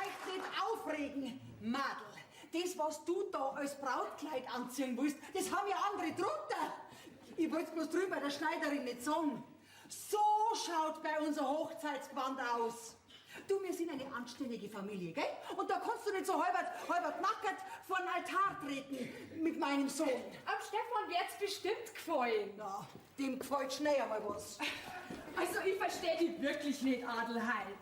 euch nicht aufregen, Madel. Das, was du da als Brautkleid anziehen willst, das haben ja andere drunter. Ich wollte bloß drüben bei der Schneiderin nicht sagen. So schaut bei unser Hochzeitsgewand aus. Du, wir sind eine anständige Familie, gell? Und da kannst du nicht so halbert nackert vor den Altar treten mit meinem Sohn. Am Stefan wird's bestimmt gefallen. Na, dem gefällt schnell einmal was. Also ich verstehe dich wirklich nicht, Adelheid.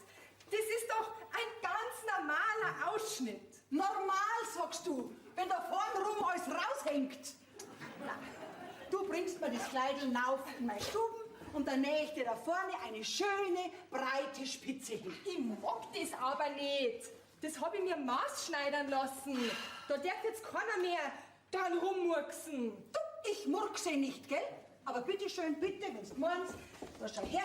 Das ist doch ein ganz normaler Ausschnitt. Normal, sagst du, wenn da vorn rum alles raushängt. Na, du bringst mir das Kleidl rauf in meine Stuben und dann nähe ich dir da vorne eine schöne, breite Spitze hin. Ich mag das aber nicht. Das habe ich mir maßschneidern lassen. Da darf jetzt keiner mehr dran rummurksen. Du, ich murkse nicht, gell? Aber bitteschön, bitte, wenn's du meinst, da schau her,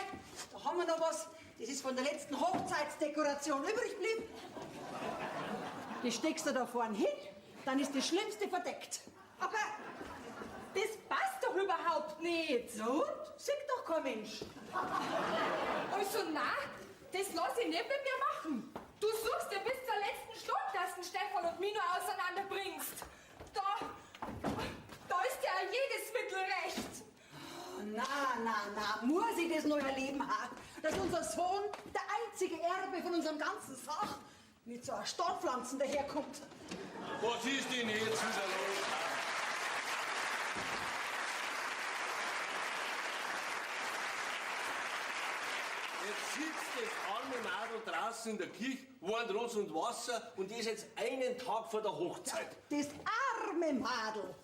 da haben wir noch was. Das ist von der letzten Hochzeitsdekoration übrig geblieben. Das steckst du da vorne hin, dann ist das Schlimmste verdeckt. Aber das passt doch überhaupt nicht. So und? Sieht doch kein Mensch. Also nein, das lass ich nicht mit mir machen. Du suchst ja bis zur letzten Stunde, dass du Stefan und mich nur auseinanderbringst. Da ist ja jedes Mittel recht. Na, muss ich das noch erleben haben, dass unser Sohn, der einzige Erbe von unserem ganzen Sach, mit so einer Stadtpflanzen daherkommt. Was ist denn jetzt wieder los? Jetzt sitzt das arme Mädel draußen in der Kirche, warnt Rotz und Wasser und ist jetzt einen Tag vor der Hochzeit. Das arme Madel.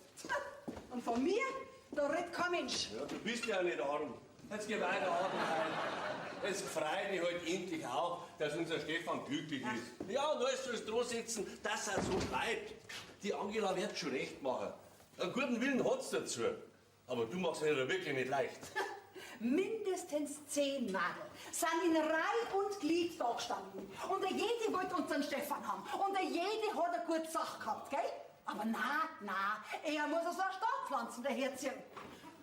Und von mir, da redet kein Mensch. Ja, du bist ja nicht arm. Jetzt geh weiter, Adelheid. Es freut mich halt endlich auch, dass unser Stefan glücklich ist. Ja, und alles sollst dran setzen, dass er so bleibt. Die Angela wird schon recht machen. Einen guten Willen hat's dazu. Aber du machst es ja wirklich nicht leicht. Mindestens 10 Madel sind in Reihe und Glied da gestanden. Und jede wollte unseren Stefan haben. Und jede hat eine gute Sache gehabt, gell? Aber na, er muss so eine Stadtpflanzen daherziehen.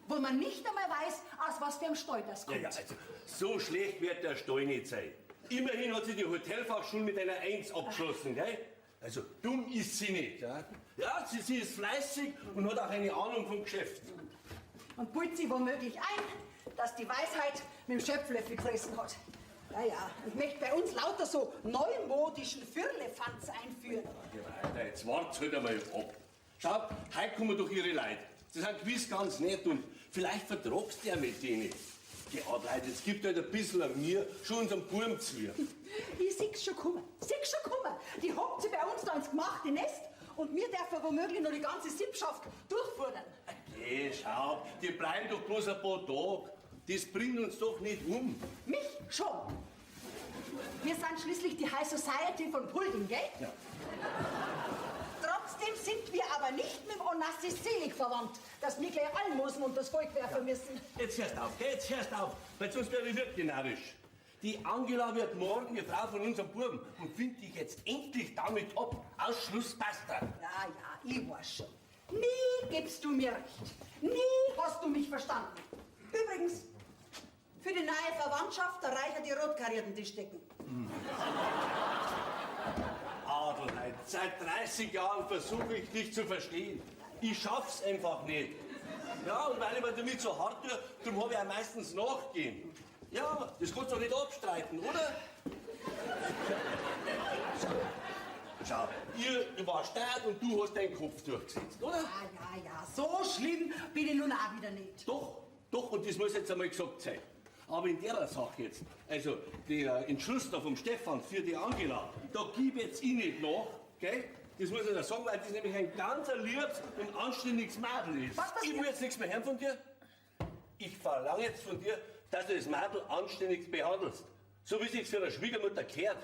Wo man nicht einmal weiß, aus was für einem Stall das kommt. Ja, also, so schlecht wird der Stall nicht sein. Immerhin hat sie die Hotelfachschule mit einer 1 abgeschlossen, gell? Also, dumm ist sie nicht, ja? Ja, sie ist fleißig und hat auch eine Ahnung vom Geschäft. Und bildet sich womöglich ein, dass die Weisheit mit dem Schöpflöffel gefressen hat. Ja, und möchte bei uns lauter so neumodischen Firlefanz einführen. Ja, weiter, jetzt wart's halt einmal ab. Schau, heute kommen doch ihre Leute. Sie sind gewiss ganz nett und vielleicht vertragst du ja mit denen. Die Adelheid, jetzt gibt halt ein bisschen an mir, schon unserem Buben zu. Ich seh's schon kommen. Die hockt sie bei uns da ins gemachte Nest und wir dürfen womöglich noch die ganze Sippschaft durchfordern. Okay, schau, die bleiben doch bloß ein paar Tage. Das bringt uns doch nicht um. Mich schon. Wir sind schließlich die High Society von Pulding, gell? Ja. Trotzdem sind wir aber nicht mit Onassis selig verwandt, dass wir gleich Almosen und das Volk werfen müssen. Jetzt hörst auf, gell? Jetzt hörst auf, weil sonst werde ich wirklich narrisch. Die Angela wird morgen die Frau von unserem Buben und findet dich jetzt endlich damit ab. Ausschluss basta. Ja, ich weiß schon. Nie gibst du mir recht. Nie hast du mich verstanden. Übrigens, für die neue Verwandtschaft, da reichen die Rotkarierten die Stecken. Adelheid, seit 30 Jahren versuche ich dich zu verstehen. Ich schaff's einfach nicht. Ja, und weil ich mir damit so hart tue, darum habe ich auch meistens nachgehen. Ja, das kannst du doch nicht abstreiten, oder? Schau, ihr war stark und du hast deinen Kopf durchgesetzt, oder? Ja, so schlimm bin ich nun auch wieder nicht. Doch, und das muss jetzt einmal gesagt sein. Aber in der Sache jetzt, also der Entschluss da vom Stefan für die Angela, da gib jetzt ich nicht nach, gell? Das muss ich dir sagen, weil das nämlich ein ganz liebes und anständiges Mädel ist. Was Ich will jetzt nichts mehr hören von dir. Ich verlange jetzt von dir, dass du das Mädel anständig behandelst. So wie sich's für eine Schwiegermutter gehört.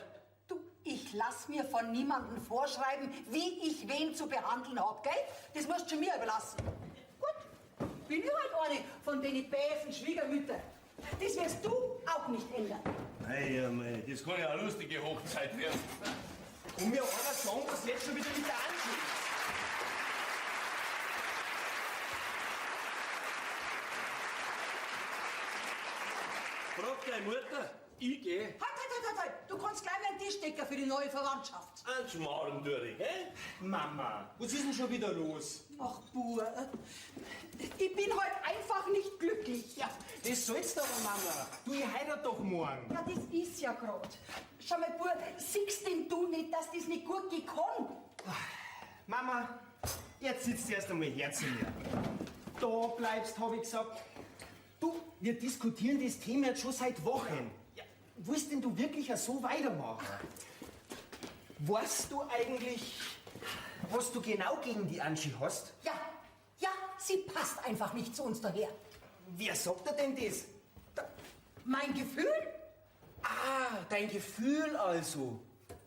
Du, ich lass mir von niemandem vorschreiben, wie ich wen zu behandeln hab, gell? Das musst du schon mir überlassen. Gut, bin ich halt eine von den bäsen Schwiegermüttern. Das wirst du auch nicht ändern. Mei, das kann ja eine lustige Hochzeit werden. Und mir einer sagen, was jetzt schon wieder mit der Anschluss. Frag deine Mutter, Ich geh. Halt. Du kannst gleich mal einen Tisch decken für die neue Verwandtschaft. Ein Schmarrn durch, gell? Mama, was ist denn schon wieder los? Ach, Bub, ich bin heute einfach nicht glücklich. Ja, das sollst du aber, Mama. Du, ich heirat doch morgen. Ja, das ist ja grad. Schau mal, Bub, siehst denn du nicht, dass das nicht gut gehen kann? Mama, jetzt sitzt du erst einmal her zu mir. Da bleibst, hab ich gesagt. Du, wir diskutieren das Thema jetzt schon seit Wochen. Ja, willst denn du wirklich so weitermachen? Weißt du eigentlich, was du genau gegen die Angie hast? Ja, sie passt einfach nicht zu uns daher. Wer sagt dir denn das? Mein Gefühl? Ah, dein Gefühl also.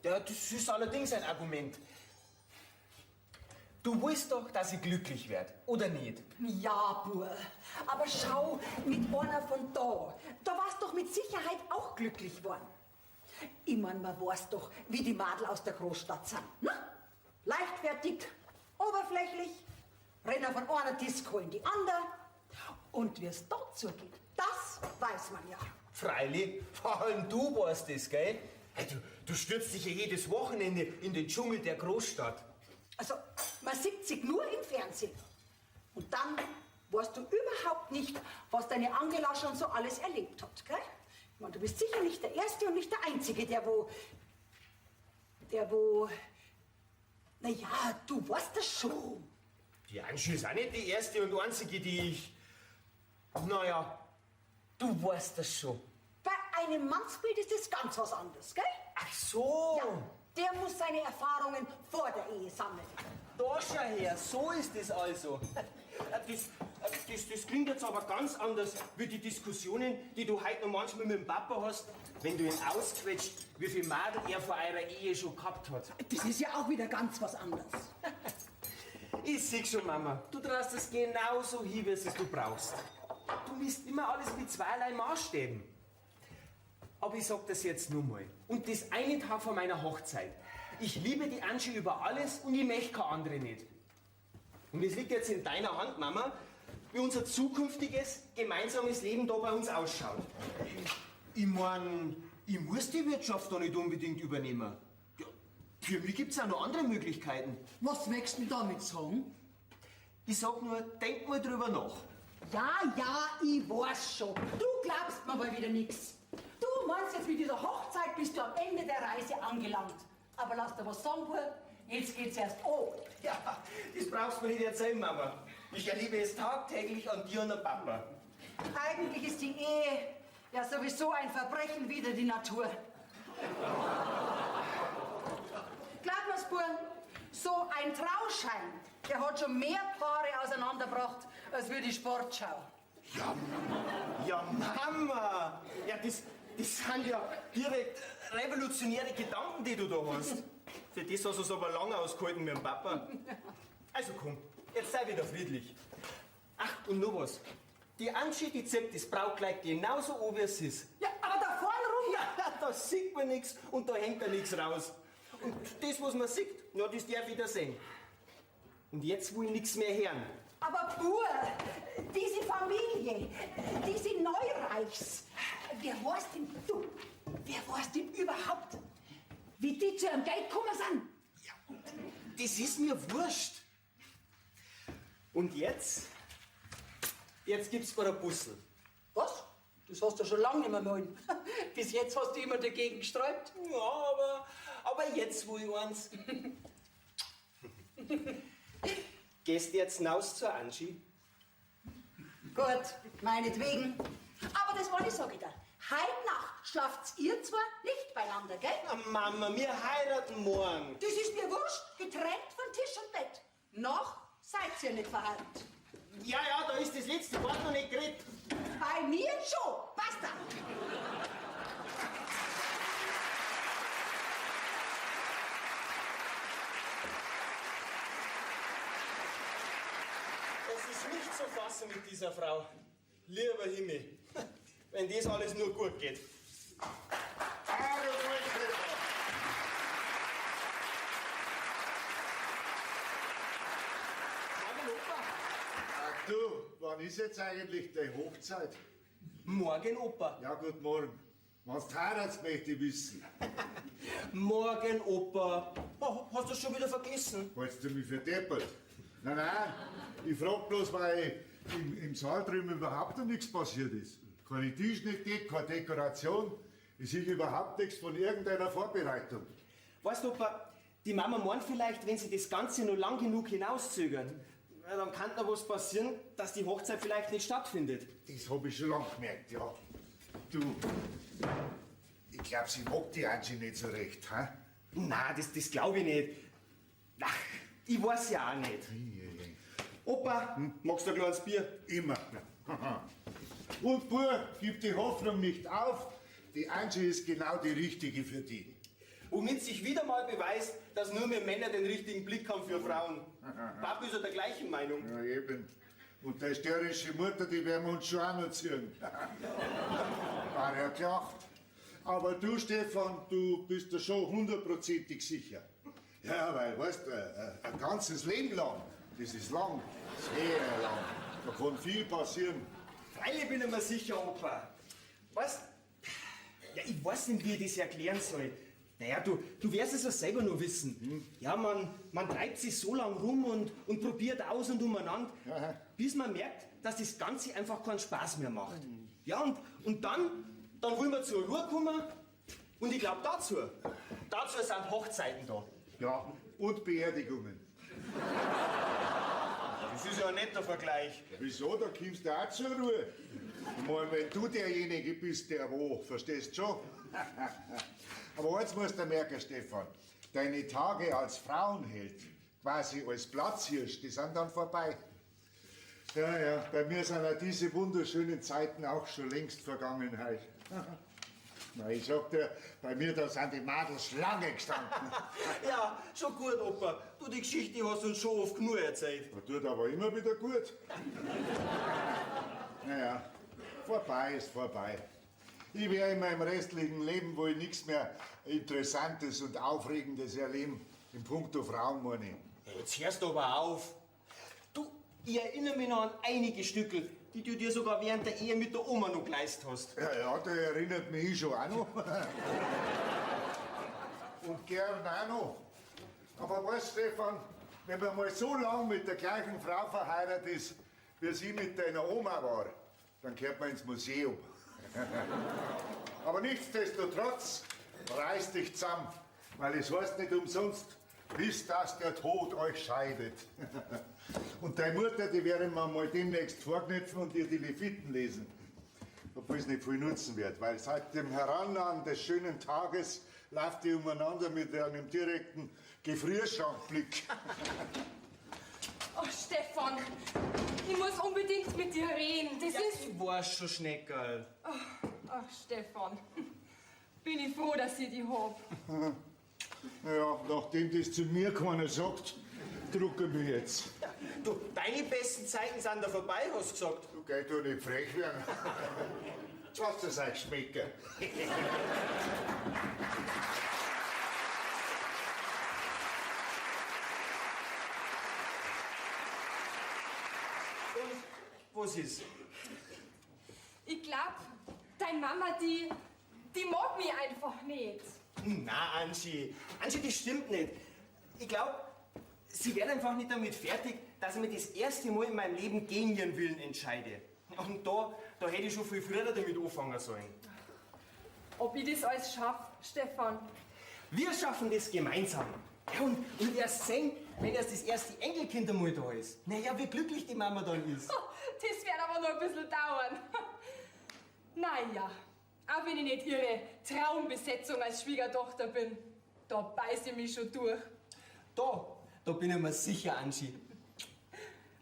Ja, das ist allerdings ein Argument. Du willst doch, dass ich glücklich werde, oder nicht? Ja, Bub. Aber schau, mit einer von da warst doch mit Sicherheit auch glücklich worden. Ich mein, man weiß doch, wie die Madel aus der Großstadt sind. Ne? Leichtfertig, oberflächlich, rennen von einer Disco in die andere. Und wie es dort zugeht, das weiß man ja. Freilich, vor allem du weißt das, gell? Hey, du stürzt dich ja jedes Wochenende in den Dschungel der Großstadt. Also, man sieht sich nur im Fernsehen. Und dann weißt du überhaupt nicht, was deine Angela schon so alles erlebt hat, gell? Ich meine, du bist sicher nicht der Erste und nicht der Einzige, der wo... Naja, du weißt das schon. Die Angie ist auch nicht die erste und einzige, die ich... Naja, du weißt das schon. Bei einem Mannsbild ist das ganz was anderes, gell? Ach so. Ja, der muss seine Erfahrungen vor der Ehe sammeln. Da schau her, so ist es also. Das klingt jetzt aber ganz anders wie die Diskussionen, die du heute noch manchmal mit dem Papa hast, wenn du ihn ausquetscht, wie viel Madel er vor eurer Ehe schon gehabt hat. Das ist ja auch wieder ganz was anderes. Ich seh schon, Mama, du traust es genauso hin, wie es du brauchst. Du misst immer alles mit zweierlei Maßstäben. Aber ich sag das jetzt nur mal. Und das einen Tag vor meiner Hochzeit. Ich liebe die Angie über alles und ich möchte keine andere nicht. Und es liegt jetzt in deiner Hand, Mama, wie unser zukünftiges gemeinsames Leben da bei uns ausschaut. Ich mein, ich muss die Wirtschaft da nicht unbedingt übernehmen. Ja, für mich gibt's auch noch andere Möglichkeiten. Was möchtest du damit sagen? Ich sag nur, denk mal drüber nach. Ja, ich weiß schon. Du glaubst mir mal wieder nix. Du meinst jetzt, mit dieser Hochzeit bist du am Ende der Reise angelangt. Aber lass dir was sagen, Bub, jetzt geht's erst an. Ja, das brauchst du mir nicht erzählen, Mama. Ich erlebe es tagtäglich an dir und an Papa. Eigentlich ist die Ehe ja sowieso ein Verbrechen wider die Natur. Glaub mir's, Bub, so ein Trauschein, der hat schon mehr Paare auseinandergebracht, als wir die Sportschau. Ja, Mama! Ja, das sind ja direkt revolutionäre Gedanken, die du da hast. Für das hast du es aber lange ausgehalten mit dem Papa. Also komm, jetzt sei wieder friedlich. Ach, und noch was. Die Angie, die zieht das Brautkleid genauso an, wie es ist. Ja, aber da vorne rum... Ja, da sieht man nichts und da hängt ja nichts raus. Und das, was man sieht, ja, das darf ich da sehen. Und jetzt will ich nichts mehr hören. Aber Bub, diese Familie, diese Neureichs, wer weiß denn du, wer weiß denn überhaupt, wie die zu ihrem Geld gekommen sind? Ja, das ist mir wurscht. Und jetzt? Jetzt gibt's mir ein Bussel. Was? Das hast du schon lange nicht mehr wollen. Bis jetzt hast du immer dagegen gesträubt. Ja, aber jetzt will ich eins. Gehst du jetzt hinaus zur Angie? Gut, meinetwegen. Aber das wollte ich sagen, da. Heute Nacht schlaft ihr zwar nicht beieinander, gell? Na, Mama, wir heiraten morgen. Das ist mir wurscht, getrennt von Tisch und Bett. Noch seid ihr nicht verheiratet. Ja, da ist das letzte Wort noch nicht geredet. Bei mir schon. Basta. Es ist nicht zu fassen mit dieser Frau. Lieber Himmel, wenn das alles nur gut geht. Du, wann ist jetzt eigentlich die Hochzeit? Morgen, Opa. Ja, gut, morgen. Was du heiratst, möchte ich wissen. Morgen, Opa. Oh, hast du schon wieder vergessen? Hältst du mich für deppert? Nein, ich frag bloß, weil im Saal drüben überhaupt noch nichts passiert ist. Keine Tischdecke, keine Dekoration. Ich sehe überhaupt nichts von irgendeiner Vorbereitung. Weißt du, Opa, die Mama meint vielleicht, wenn sie das Ganze nur lang genug hinauszögert, dann kann da was passieren, dass die Hochzeit vielleicht nicht stattfindet. Das habe ich schon lange gemerkt, ja. Du, ich glaube, sie mag die Angie nicht so recht, hä? Nein, das glaube ich nicht. Ach, ich weiß ja auch nicht. Opa, magst du ein kleines Bier? Immer. Und Bub, gib die Hoffnung nicht auf. Die Angie ist genau die Richtige für dich. Womit sich wieder mal beweist, dass nur wir Männer den richtigen Blick haben für Frauen. Papi ist ja der gleichen Meinung. Ja, eben. Und die störrische Mutter, die werden wir uns schon auch noch ziehen. War ja gelacht. Aber du, Stefan, du bist da schon 100%ig sicher. Ja, weil, weißt du, ein ganzes Leben lang, das ist lang, sehr lang. Da kann viel passieren. Freilich bin ich mir sicher, Opa. Weißt ja, ich weiß nicht, wie ich das erklären soll. Naja, du wirst es ja selber nur wissen. Ja, man treibt sich so lang rum und probiert aus und umeinander, bis man merkt, dass das Ganze einfach keinen Spaß mehr macht. Ja, und dann wollen wir zur Ruhe kommen. Und ich glaube, dazu sind Hochzeiten da. Ja, und Beerdigungen. Das ist ja ein netter Vergleich. Wieso? Da kommst du auch zur Ruhe. Ich meine, wenn du derjenige bist, der wo, verstehst schon? Aber eins musst du merken, Stefan, deine Tage als Frauenheld, quasi als Platzhirsch, die sind dann vorbei. Ja, bei mir sind auch diese wunderschönen Zeiten auch schon längst Vergangenheit. Na, ich sag dir, bei mir da sind die Mädels Schlange gestanden. Ja, schon gut, Opa. Du, die Geschichte hast du uns schon oft genug erzählt. Das tut aber immer wieder gut. Naja, vorbei ist vorbei. Ich werde in meinem restlichen Leben wohl nichts mehr Interessantes und Aufregendes erleben. In puncto Frauen, meine ich. Jetzt hörst du aber auf. Du, ich erinnere mich noch an einige Stückel, die du dir sogar während der Ehe mit der Oma noch geleistet hast. Ja, der erinnert mich schon auch noch. Und gern auch noch. Aber weißt du, Stefan, wenn man mal so lang mit der gleichen Frau verheiratet ist, wie sie mit deiner Oma war, dann gehört man ins Museum. Aber nichtsdestotrotz, reiß dich zusammen, weil es heißt nicht umsonst, bis dass der Tod euch scheidet. Und deine Mutter, die werden wir mal demnächst vorknüpfen und dir die Leviten lesen. Obwohl es nicht viel nutzen wird, weil seit dem Herannahen des schönen Tages läuft die umeinander mit einem direkten Gefrierschankblick. Oh, Stefan, ich muss unbedingt mit dir reden. Das ist... Ich weiß schon, Schneckerl. Ach, Stefan, bin ich froh, dass ich dich hab. Ja, nachdem das zu mir keiner sagt, drucke mich jetzt. Du, deine besten Zeiten sind da vorbei, hast du gesagt. Du gehst doch nicht frech werden. Was das euch schmecken. Was ist? Ich glaub, deine Mama, die mag mich einfach nicht. Na, Angie, das stimmt nicht. Ich glaube, sie wird einfach nicht damit fertig, dass ich mir das erste Mal in meinem Leben gegen ihren Willen entscheide. Und da hätte ich schon viel früher damit anfangen sollen. Ob ich das alles schaff, Stefan? Wir schaffen das gemeinsam. Ja, und erst sehen, wenn erst das erste Enkelkind einmal da ist. Naja, wie glücklich die Mama dann ist. Das wird aber noch ein bisschen dauern. Naja, auch wenn ich nicht ihre Traumbesetzung als Schwiegertochter bin, da beiß ich mich schon durch. Da bin ich mir sicher, Angie.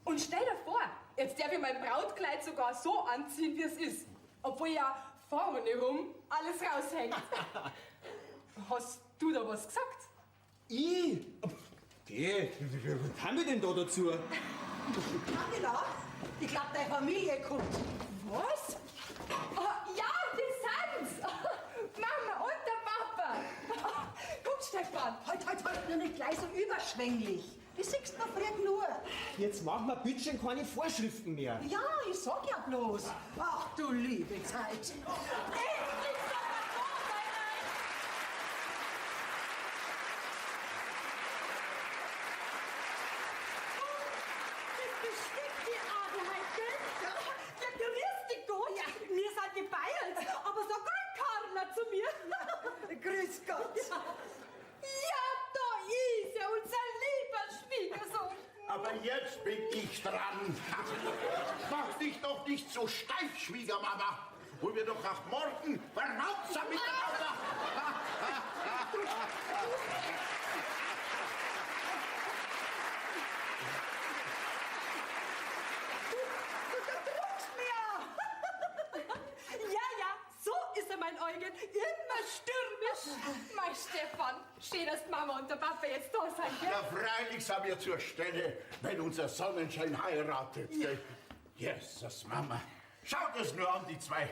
Und stell dir vor, jetzt darf ich mein Brautkleid sogar so anziehen, wie es ist. Obwohl ja vorne rum alles raushängt. Hast du da was gesagt? Ich? Geh, was haben wir denn da dazu? Angela, ich glaube, deine Familie kommt. Was? Oh, ja, die sind's! Mama und der Papa! Guck, Stefan! Halt, nur nicht gleich so überschwänglich. Das siehst du noch früh genug. Jetzt machen wir bitte schon keine Vorschriften mehr. Ja, ich sag ja bloß. Ach du liebe Zeit. Endlich sind wir dran. Mach dich doch nicht so steif, Schwiegermama. Hol wir doch auch morgen Verrautzer miteinander. Ja, so ist er, mein Eugen. Immer stürmisch. Mein Stefan, schön, dass die Mama und der Papa jetzt da sind, gell? Ja, freilich sind wir zur Stelle, wenn unser Sonnenschein heiratet. Gell? Jesus, Mama. Schaut es nur an, die zwei.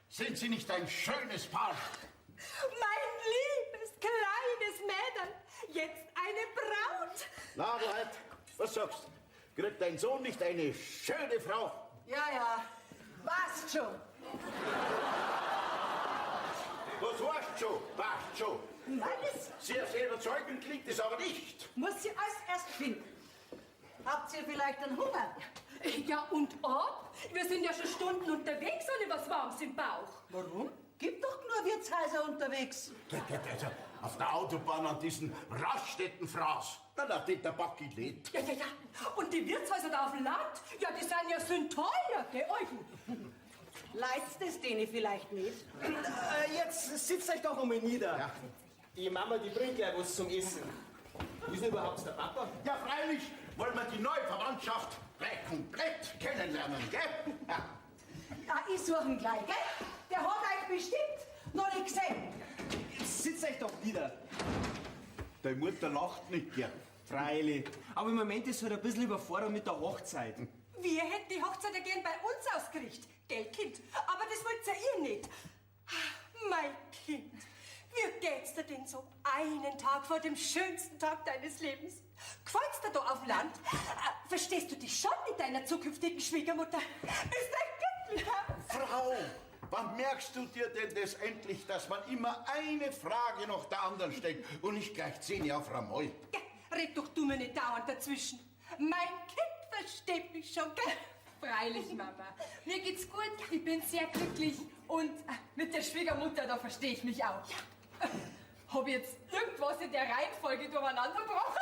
Sind sie nicht ein schönes Paar? Mein liebes, kleines Mädel. Jetzt eine Braut. Na, Wahrheit, was sagst du? Kriegt dein Sohn nicht eine schöne Frau? Ja, passt schon. Was heißt schon? Passt schon. Nein, das Sehr, sehr überzeugend klingt es aber nicht. muss sie als erst finden. Habt ihr vielleicht einen Hunger? Ja, und ob? Wir sind ja schon Stunden unterwegs, ohne was Warmes im Bauch. Warum? Gibt doch nur Wirtshäuser unterwegs. Also, auf der Autobahn an diesen Raststättenfraß. Da hat der Backi lädt. Ja. Und die Wirtshäuser da auf dem Land, ja, die sind ja so teuer, gell, Eugen? Leid's das denen vielleicht nicht? Jetzt sitzt euch doch einmal nieder. Ja. Die Mama, die bringt gleich was zum Essen. Ist denn überhaupt der Papa? Ja, freilich wollen wir die neue Verwandtschaft gleich komplett kennenlernen, gell? Ja. Ich suche ihn gleich, gell? Der hat euch bestimmt noch nicht gesehen. Jetzt sitzt euch doch nieder. Deine Mutter lacht nicht gern. Freilich. Aber im Moment ist halt ein bisschen überfordert mit der Hochzeit. Wir hätten die Hochzeit ja gern bei uns ausgerichtet, gell, Kind? Aber das wollt ja ihr nicht. Mein Kind, wie geht's dir denn so einen Tag vor dem schönsten Tag deines Lebens? Gefällt's dir da auf Land? Verstehst du dich schon mit deiner zukünftigen Schwiegermutter? Ist ein Göttlicher. Frau, wann merkst du dir denn das endlich, dass man immer eine Frage nach der anderen stellt und nicht gleich 10 auf einmal? Ja, red doch du mir nicht dauernd dazwischen. Mein Kind versteht mich schon, gell? Freilich, Mama. Mir geht's gut, ich bin sehr glücklich und mit der Schwiegermutter, da verstehe ich mich auch. Hab ich jetzt irgendwas in der Reihenfolge durcheinander gebracht?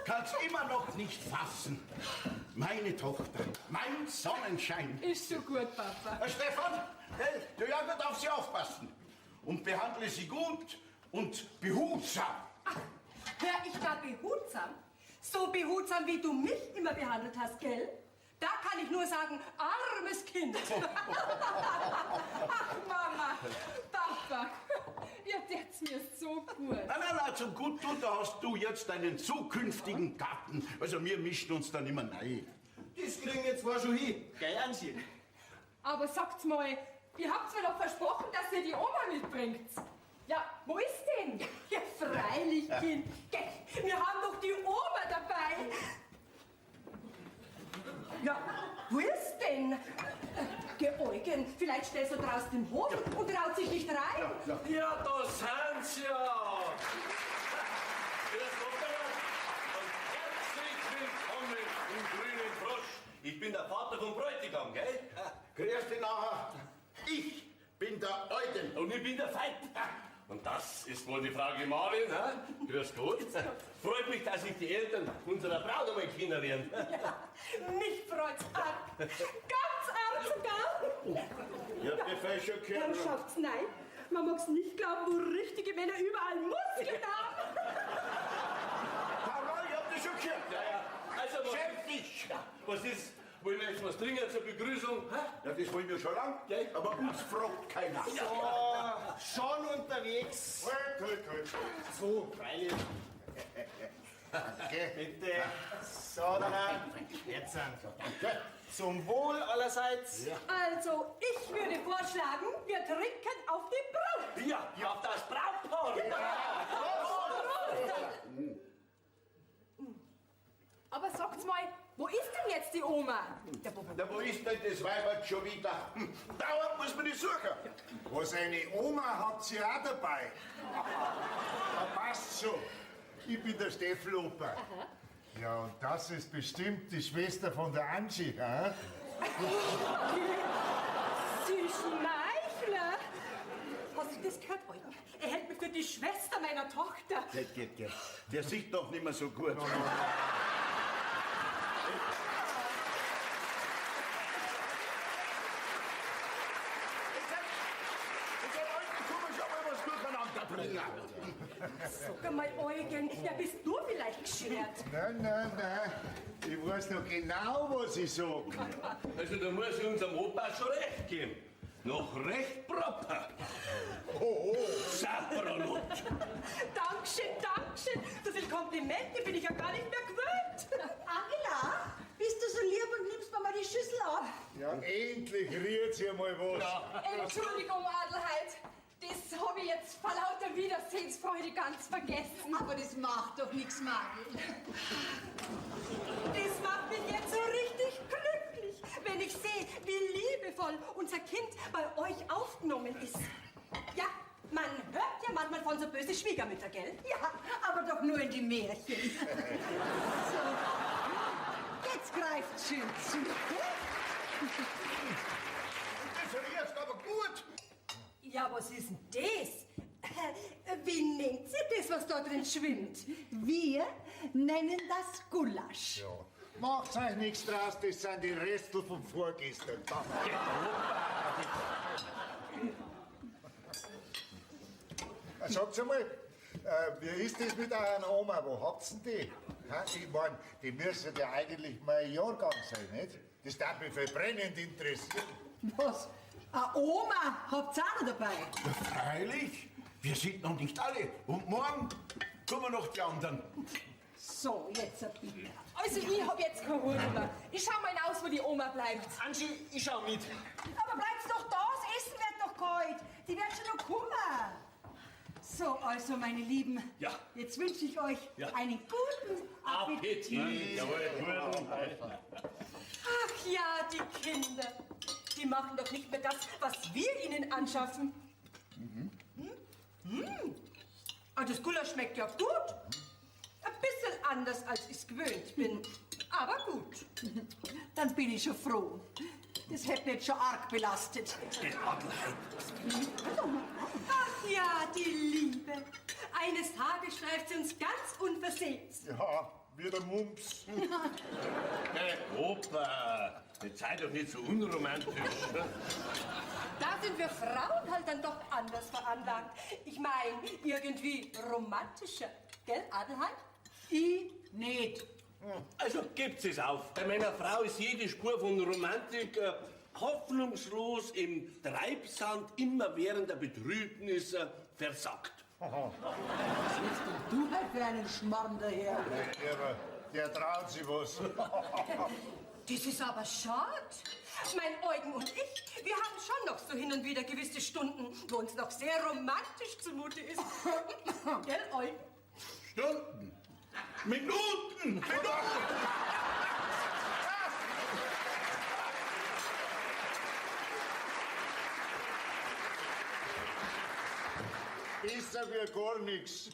Kannst immer noch nicht fassen. Meine Tochter, mein Sonnenschein. Ist so gut, Papa. Stefan, hey, du ja gut auf sie aufpassen. Und behandle sie gut und behutsam. Hör ich da behutsam? So behutsam, wie du mich immer behandelt hast, gell? Da kann ich nur sagen, armes Kind. Ach, Mama, Papa, ihr tät's mir so gut. Na, zum Guttun, da hast du jetzt deinen zukünftigen Gatten. Also wir mischen uns dann immer rein. Das kriegen wir zwar schon hin. Gell, Ansi? Aber sagt's mal, ihr habt's mir doch versprochen, dass ihr die Oma mitbringt. Ja, wo ist denn? Ja, freilich, Kind. Gell, wir haben doch die Oma dabei. Ja, wo ist denn? Eugen, vielleicht steht er draußen im Hof und traut sich nicht rein. Ja, da sind sie ja. Grüß Gott, und herzlich willkommen im grünen Frosch. Ich bin der Vater vom Bräutigam, gell? Grüß dich nachher. Ich bin der Eugen. Und ich bin der Feind. Und das ist wohl die Frau Gemahlin, ha? Grüß Gott. Freut mich, dass ich die Eltern unserer Braut einmal kennenlerne. Ja, mich freut's arg. Ganz arg sogar. Ja, bevor schon Dann gehört. schafft's nein. Man mag's nicht glauben, wo richtige Männer überall Muskeln haben. Paul, ich hab das schon gehört. Ja. Also, Schäm dich. was ist? Wollen wir jetzt was trinken zur Begrüßung? Ha? Ja, das wollen wir schon lang. Gell? Aber uns fragt keiner. Schon unterwegs. Gut. So, freilich. Okay. Bitte. So, dann jetzt sind. Danke. Zum Wohl allerseits. Also, ich würde vorschlagen, wir trinken auf die Braut. Ja, auf das Brautpaar. Aber sagt's mal, wo ist denn jetzt die Oma? Na, wo ist denn das Weibert schon wieder? Dauernd muss man die suchen. Was eine Oma hat sie auch dabei. Da passt schon. Ich bin der Steffel Opa. Ja, und das ist bestimmt die Schwester von der Angie, hä? Sie Schmeichler! Hast du das gehört, Eugen? Er hält mich für die Schwester meiner Tochter. Geht. Der sieht doch nicht mehr so gut. Sag mal, Eugen, ja, bist du vielleicht geschert? Nein. Ich weiß noch genau, was ich sag. Also da muss ich unserem Opa schon recht geben. Noch recht proper. Saprolot. Dankeschön. So viele Komplimente bin ich ja gar nicht mehr gewöhnt. Angela, bist du so lieb und nimmst mir mal die Schüssel ab? Ja, endlich rührt sie mal was. Entschuldigung, Adelheid. Das habe ich jetzt vor lauter Wiedersehensfreude ganz vergessen. Aber das macht doch nichts, Magel. Das macht mich jetzt so richtig glücklich, wenn ich sehe, wie liebevoll unser Kind bei euch aufgenommen ist. Ja, man hört ja manchmal von so böse Schwiegermütter, gell? Ja, aber doch nur in die Märchen. So, jetzt greift schön zu. Das riecht aber gut. Ja, was ist denn das? Wie nennt ihr das, was da drin schwimmt? Wir nennen das Gulasch. Ja. Macht euch nichts draus, das sind die Restel vom Vorgestern. Sagt mal, wie ist das mit eurer Oma? Wo habt's denn die? Ha? Ich mein, die müssen ja eigentlich mein Jahrgang sein, nicht? Das darf mich verbrennend interessieren. Was? Eine Oma habt ihr auch noch dabei? Ja, freilich. Wir sind noch nicht alle. Und morgen kommen noch die anderen. So, jetzt bitte. Also, ich hab jetzt keine Ruhe mehr. Ich schau mal hinaus, wo die Oma bleibt. Angie, ich schau mit. Aber bleibst doch da, das Essen wird noch kalt. Die werden schon noch kommen. So, also, meine Lieben, Ja. jetzt wünsche ich euch Ja. einen guten Appetit. Ach ja, die Kinder. Die machen doch nicht mehr das, was wir ihnen anschaffen. Ah, das Gulasch schmeckt ja gut. Ein bisschen anders, als ich gewöhnt bin. Aber gut. Dann bin ich schon froh. Das hätte mich jetzt schon arg belastet. Ach ja, die Liebe. Eines Tages streift sie uns ganz unversehens. Ja, wie der Mumps. Hey, Opa, jetzt sei doch nicht so unromantisch. Da sind wir Frauen halt dann doch anders veranlagt. Ich meine, irgendwie romantischer. Gell, Adelheid? Ich nicht. Also gebt es auf. Bei meiner Frau ist jede Spur von Romantik hoffnungslos im Treibsand immerwährender Betrübnis versackt. Du halt für einen Schmarrn daher. Der traut sich was. Das ist aber schade. Mein Eugen und ich, wir haben schon noch so hin und wieder gewisse Stunden, wo uns noch sehr romantisch zumute ist. Gell, Eugen? Stunden. Minuten. Besser wie gar nichts.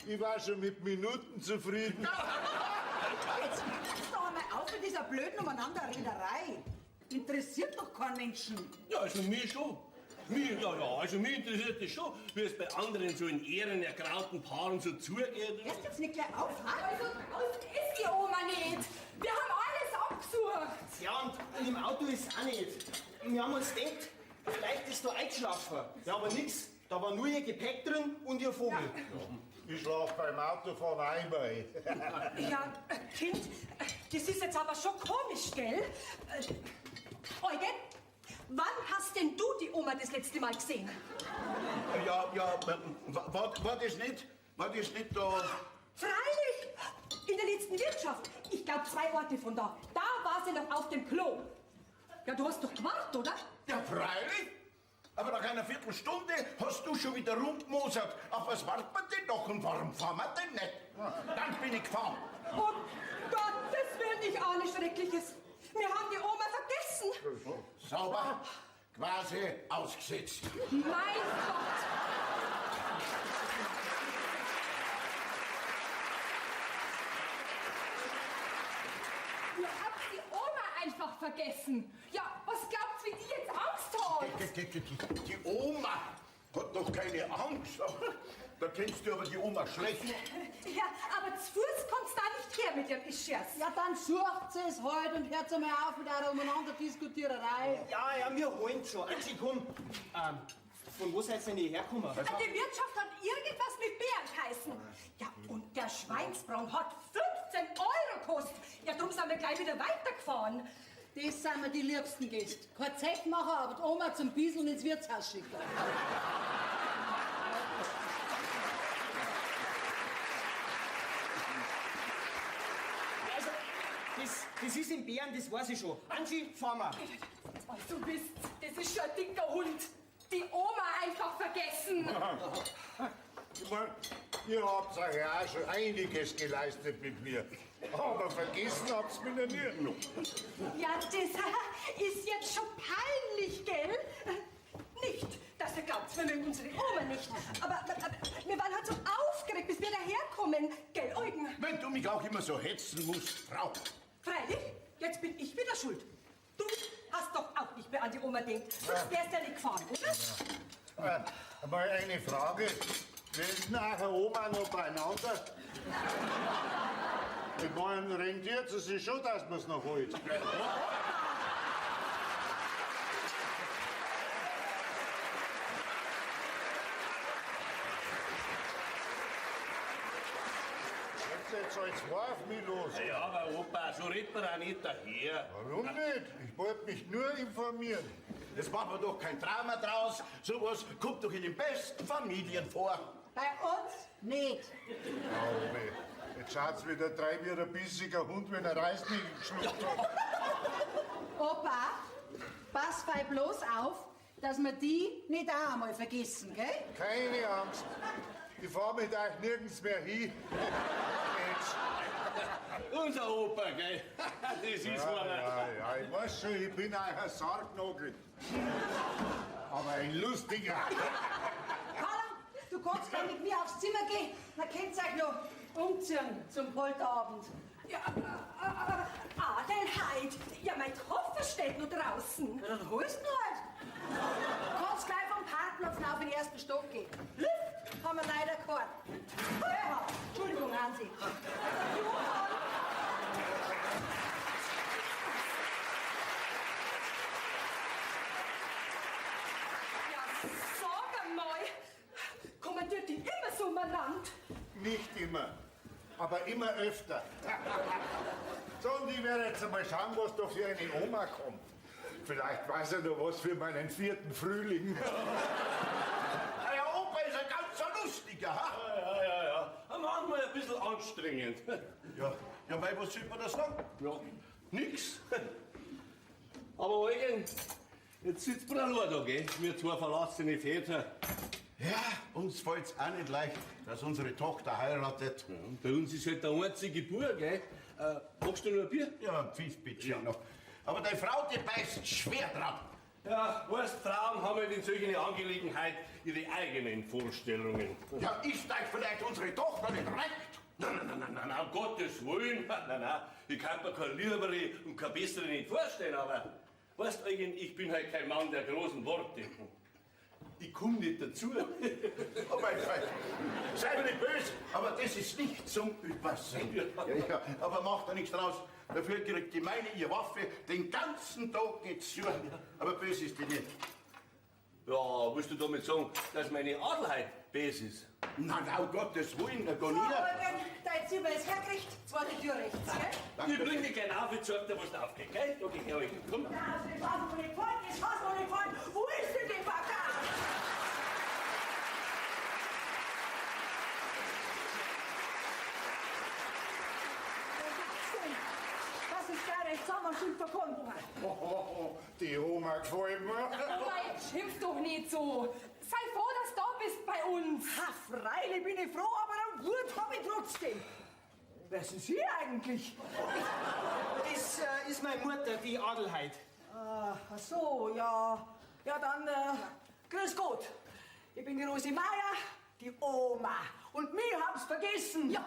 Ich war schon mit Minuten zufrieden. Jetzt hörst doch einmal auf mit dieser blöden Umeinanderrederei. Interessiert doch keinen Menschen. Ja, also mich schon. Also mich interessiert es schon, wie es bei anderen so in Ehren ergrauten Paaren so zugeht. Hörst du jetzt nicht gleich auf, ha? Also, ist die Oma nicht. Wir haben alles abgesucht. Ja, und im Auto ist auch nicht. Wir haben uns gedacht, vielleicht ist da eingeschlafen. Ja, aber nix. Da war nur ihr Gepäck drin und ihr Vogel. Ich schlaf beim Autofahren einmal. Ja, Kind, das ist jetzt aber schon komisch, gell? Eugen, wann hast denn du die Oma das letzte Mal gesehen? Ja, war das nicht da? Freilich! In der letzten Wirtschaft. Ich glaube 2 Orte von da. Da war sie noch auf dem Klo. Ja, du hast doch gewartet, oder? Ja, freilich. Aber nach einer Viertelstunde hast du schon wieder rumgemosert. Auf was wartet man denn noch und warum fahren wir denn nicht? Dann bin ich gefahren. Um Gottes Willen, ich ahne Schreckliches. Wir haben die Oma vergessen. Sauber, quasi ausgesetzt. Mein Gott. Ihr habt die Oma einfach vergessen. Ja, was glaubt's, wie die jetzt Angst hat? Die Oma hat doch keine Angst. Da kennst du aber die Oma schlecht. Ja, aber zu Fuß kommt's da nicht her mit ihrem Ischias. Ja, dann sucht sie es halt und hört einmal auf mit eurer Umeinanderdiskutiererei. Ja, wir holen schon. Angie, komm. Von wo seid ihr denn hergekommen? Die Wirtschaft hat irgendwas mit Bären geheißen. Ja, und der Schweinsbraten hat 15 Euro gekostet. Ja, darum sind wir gleich wieder weitergefahren. Das sind mir die liebsten Gäste. Kein Zeck machen, aber die Oma zum Bieseln ins Wirtshaus schicken. Also, das ist in Bären, das weiß ich schon. Angie, fahren wir. Also, du bist, das ist schon ein dicker Hund. Die Oma einfach vergessen. Ich mein, ihr habt euch ja auch schon einiges geleistet mit mir. Aber vergessen habt's mich noch nie. Ja, das ist jetzt schon peinlich, gell? Nicht, dass ihr glaubt, wir mögen unsere Oma nicht. Aber wir waren halt so aufgeregt, bis wir daherkommen. Gell, Eugen? Wenn du mich auch immer so hetzen musst, Frau. Freilich, jetzt bin ich wieder schuld. Du hast doch auch nicht mehr an die Oma gedacht. Sonst wärst du ja nicht gefahren, oder? Mal eine Frage. Sind nachher Oma noch beieinander? Ich meine, rentiert es sich schon, dass man es noch holt. Jetzt als warf mich los. Ja, aber Opa, so redet man auch nicht daher. Warum nicht? Ich wollte mich nur informieren. Jetzt machen wir doch kein Drama draus. Sowas kommt doch in den besten Familien vor. Bei uns nicht. Auwe. Jetzt schaut's wieder drei wie ein bissiger Hund, wenn er Reißnägel geschluckt hat. Opa, pass fein bloß auf, dass wir die nicht auch einmal vergessen, gell? Keine Angst. Ich fahr mit euch nirgends mehr hin. Jetzt. Unser Opa, gell? Das ist einer. Ja, ich weiß schon, ich bin euch ein Sargnagel. Aber ein lustiger. Karl, du kannst gleich mit mir aufs Zimmer gehen. Dann könnt ihr euch noch umziehen zum Polterabend. Ja, Adelheid. Ja, mein Koffer steht noch draußen. Ja, dann holst du halt. Du kannst gleich vom Parkplatz auf den ersten Stock gehen. Lift haben wir leider keinen. Ja, Entschuldigung, Hansi. Ja, sag einmal. Kommentiert die immer so manant? Nicht immer, aber immer öfter. So, und ich werde jetzt einmal schauen, was da für eine Oma kommt. Vielleicht weiß er noch was für meinen 4. Frühling. Der Opa ist ein ganz so lustiger, ha? Ja. Manchmal ein bisschen anstrengend. Ja, weil was soll man da sagen? Ja, nix. Aber Eugen, jetzt sitzt man allein da, gell? Wir zwei verlassene Väter. Ja, uns fällt's auch nicht leicht, dass unsere Tochter heiratet. Ja, und bei uns ist halt der einzige Bub, gell? Magst du noch ein Bier? Ja, ein Pfiff bitte schön noch. Aber deine Frau, die beißt schwer dran. Ja, weißt, Frauen haben halt in solchen Angelegenheiten ihre eigenen Vorstellungen. Ja, ist euch vielleicht unsere Tochter nicht recht? Nein, um Gottes Willen. Nein. Ich kann mir keine liebere und keine bessere nicht vorstellen, aber weißt du, Eugen, ich bin halt kein Mann der großen Worte. Ich komme nicht dazu. Oh mein Gott, sei mir nicht böse, aber das ist nicht zum Übersehen. Ja, aber macht da nichts draus. Dafür kriegt die meine ihre Waffe den ganzen Tag nicht zu. Aber böse ist die nicht. Ja, willst du damit sagen, dass meine Adelheid böse ist? Nein, um Gottes Willen, gar So, nicht. Eugen, dein Zimmer ist hergerichtet. Zweite Tür rechts, gell? Ich bring dich gleich auf, ich zeig dir, was da aufgeht, gell? Da geh ich Eugen, komm. Ja, also das hast du mir nicht gefallen, das hast du mir nicht gefallen. Wo ist denn die Bagage? Das ist gar nicht zusammen verkaufen. Die Oma gefällt mir. Oma, jetzt schimpf doch nicht so. Sei froh, dass du da bist bei uns. Ha, freilich bin ich froh, aber einen Wut habe ich trotzdem. Wer sind Sie eigentlich? Das ist meine Mutter, die Adelheid. Ach so, ja. Ja, dann, grüß Gott. Ich bin die Rosi Meier, die Oma. Und mich haben's vergessen. Ja,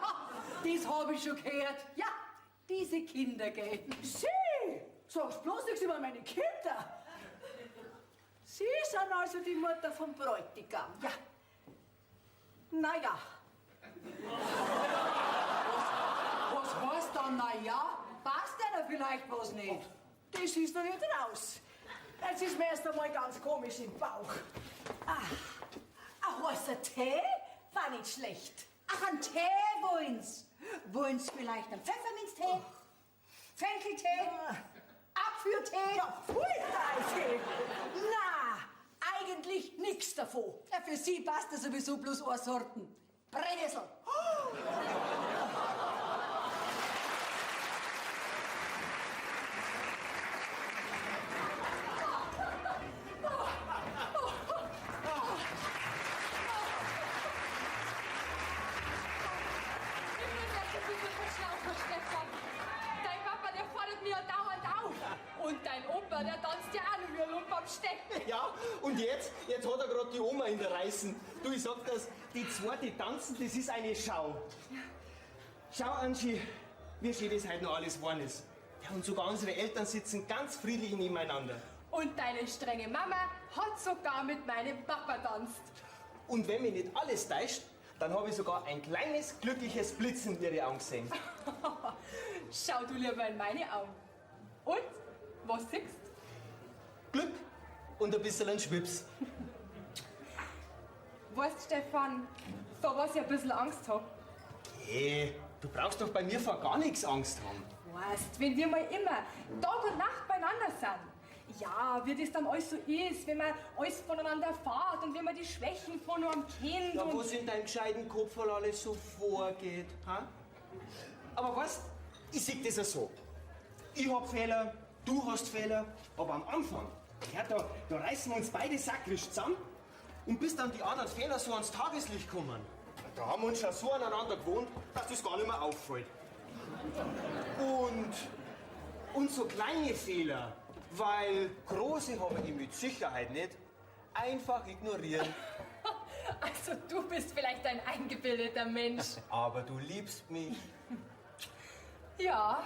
das habe ich schon gehört. Ja, diese Kinder, gell? Sie! Sag's bloß nichts über meine Kinder. Sie sind also die Mutter vom Bräutigam. Ja. Naja. Was heißt dann, naja? Passt denn vielleicht was nicht? Das ist doch nicht raus. Jetzt ist mir erst einmal ganz komisch im Bauch. Ach, was, ein Tee? War nicht schlecht. Ach, ein Tee wollen's. Wollen's vielleicht einen Pfefferminztee? Fencheltee? Apfeltee? Ja, Pfui-Teufel! Na, eigentlich nix davon. Ja, für Sie passt das sowieso bloß eine Sorten. Brennnessel. Dein Papa, der fordert mich ja dauernd auf. Und dein Opa, der tanzt ja auch nur wie ein Lump am Stecken. Ja, und jetzt hat er gerade die Oma in der Reißen. Du, ich sag das, die zwei, die tanzen, das ist eine Schau. Schau, Angie, wie schön das heute noch alles geworden ist. Ja, und sogar unsere Eltern sitzen ganz friedlich nebeneinander. Und deine strenge Mama hat sogar mit meinem Papa tanzt. Und wenn mich nicht alles täuscht, dann habe ich sogar ein kleines, glückliches Blitzen in ihre Augen gesehen. Schau du lieber in meine Augen. Und? Was siehst? Glück und ein bisschen ein Schwips. Weißt, Stefan, vor was ich ein bisschen Angst hab? Hey, du brauchst doch bei mir vor gar nichts Angst haben. Weißt, wenn wir mal immer Tag und Nacht beieinander sind. Ja, wie das dann alles so ist, wenn man alles voneinander erfahrt und wenn man die Schwächen von einem kennt. Ja, und was in deinem gescheiten Kopf alles so vorgeht. Ha? Aber weißt, ich sehe das ja so. Ich hab Fehler, du hast Fehler, aber am Anfang, ja, da reißen wir uns beide sakrisch zusammen und bis dann die anderen Fehler so ans Tageslicht kommen. Da haben wir uns schon so aneinander gewohnt, dass das gar nicht mehr auffällt. Und so kleine Fehler, weil große haben ich mit Sicherheit nicht, einfach ignorieren. Also du bist vielleicht ein eingebildeter Mensch. Aber du liebst mich. Ja,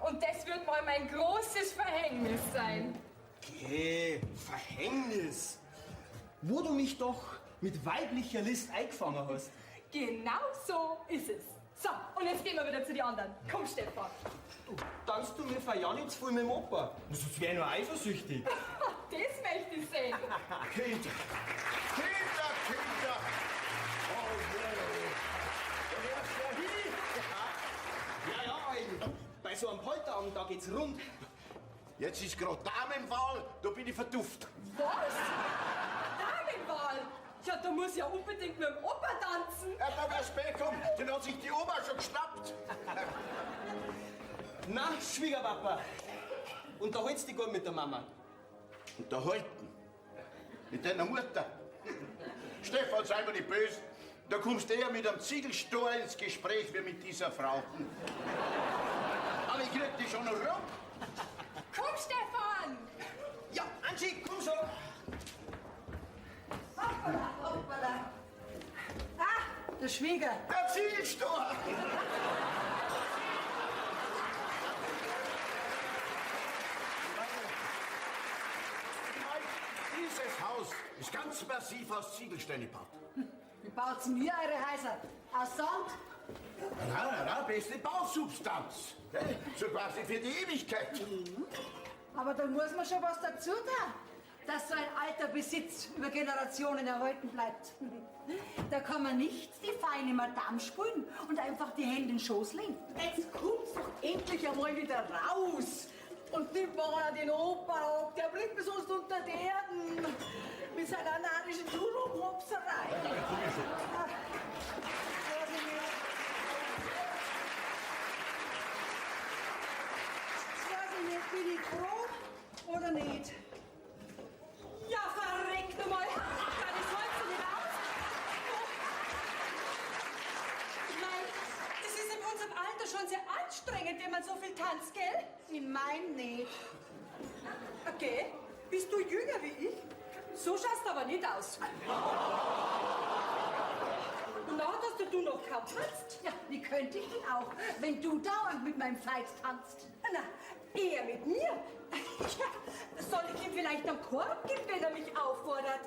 und das wird mal mein großes Verhängnis sein. Okay, Verhängnis. Wo du mich doch mit weiblicher List eingefangen hast. Genau so ist es. So, und jetzt gehen wir wieder zu den anderen. Komm, Stefan. Tanzt du mir ja nicht zu viel mit dem Opa? Sonst wäre ich nur eifersüchtig. Das möchte ich sehen. Kinder! Kinder, Kinder! Oh, du wärst ja hier! Ja, Eugen. Bei so einem Polterabend, da geht's rund. Jetzt ist gerade Damenwahl, da bin ich verduft. Was? Damenwahl? Ja, da muss ich ja unbedingt mit dem Opa tanzen. Ja, da wär's bekommen, den hat sich die Oma schon geschnappt. Na, Schwiegerpapa. Unterhaltst dich gut mit der Mama. Unterhalten. Mit deiner Mutter. Stefan, sei mir nicht böse. Da kommst du eher mit einem Ziegelstoer ins Gespräch wie mit dieser Frau. Aber ich krieg dich schon noch rum. Komm, Stefan! Ja, Angie, komm schon. Hoppala, hoppala. Ah, der Schwieger. Der Ziegelstoer! Dieses Haus ist ganz massiv aus Ziegelsteinen gebaut. Wie baut's mir eure Häuser? Aus Sand? Na, beste Bausubstanz. Gell? So quasi für die Ewigkeit. Aber da muss man schon was dazu tun, dass so ein alter Besitz über Generationen erhalten bleibt. Da kann man nicht die feine Madame spielen und einfach die Hände in den Schoß legen. Jetzt kommt's doch endlich einmal wieder raus. Und die bauen den Opa ab, der blickt mir sonst unter die Erden. Mit seiner narischen Duro-Propserei. Bin ich froh oder nicht? Ja, verreckt nochmal. Kann ich heute nicht aus? Ich meine, das ist in unserem Alter schon sehr anstrengend, wenn man so viel tanzt, gell? In meinem nicht. Okay. Bist du jünger wie ich? So schaust du aber nicht aus. Und nachher hast du noch kaum tanzt. Ja, wie könnte ich denn auch, wenn du dauernd mit meinem Feind tanzt? Na, eher mit mir. Ja, soll ich ihm vielleicht einen Korb geben, wenn er mich auffordert?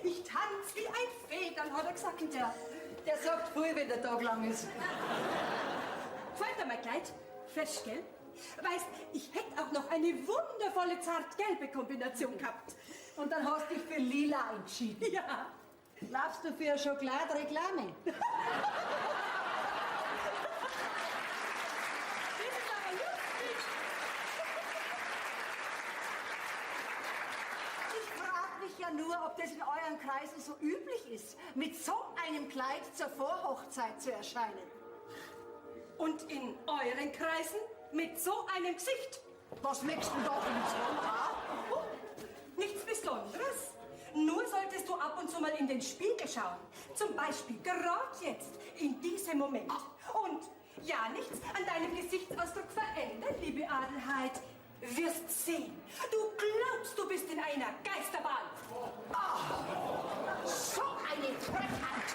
Ich tanze wie ein Federn, hat er gesagt. Ja, der sagt früh, wenn der Tag lang ist. Gefällt dir mein Kleid? Fest, gell? Weißt, ich hätte auch noch eine wundervolle zart-gelbe Kombination gehabt. Und dann hast du dich für lila entschieden. Ja. Glaubst du für eine Schokoladenreklame? Das ist aber lustig. Ich frage mich ja nur, ob das in euren Kreisen so üblich ist, mit so einem Kleid zur Vorhochzeit zu erscheinen. Und in euren Kreisen mit so einem Gesicht. Was möchtest du da für einen Zorn haben? Nichts Besonderes. Nur solltest du ab und zu mal in den Spiegel schauen. Zum Beispiel gerade jetzt, in diesem Moment. Und ja, nichts an deinem Gesichtsausdruck verändern, liebe Adelheid. Wirst sehen. Du glaubst, du bist in einer Geisterbahn. So eine Frechheit!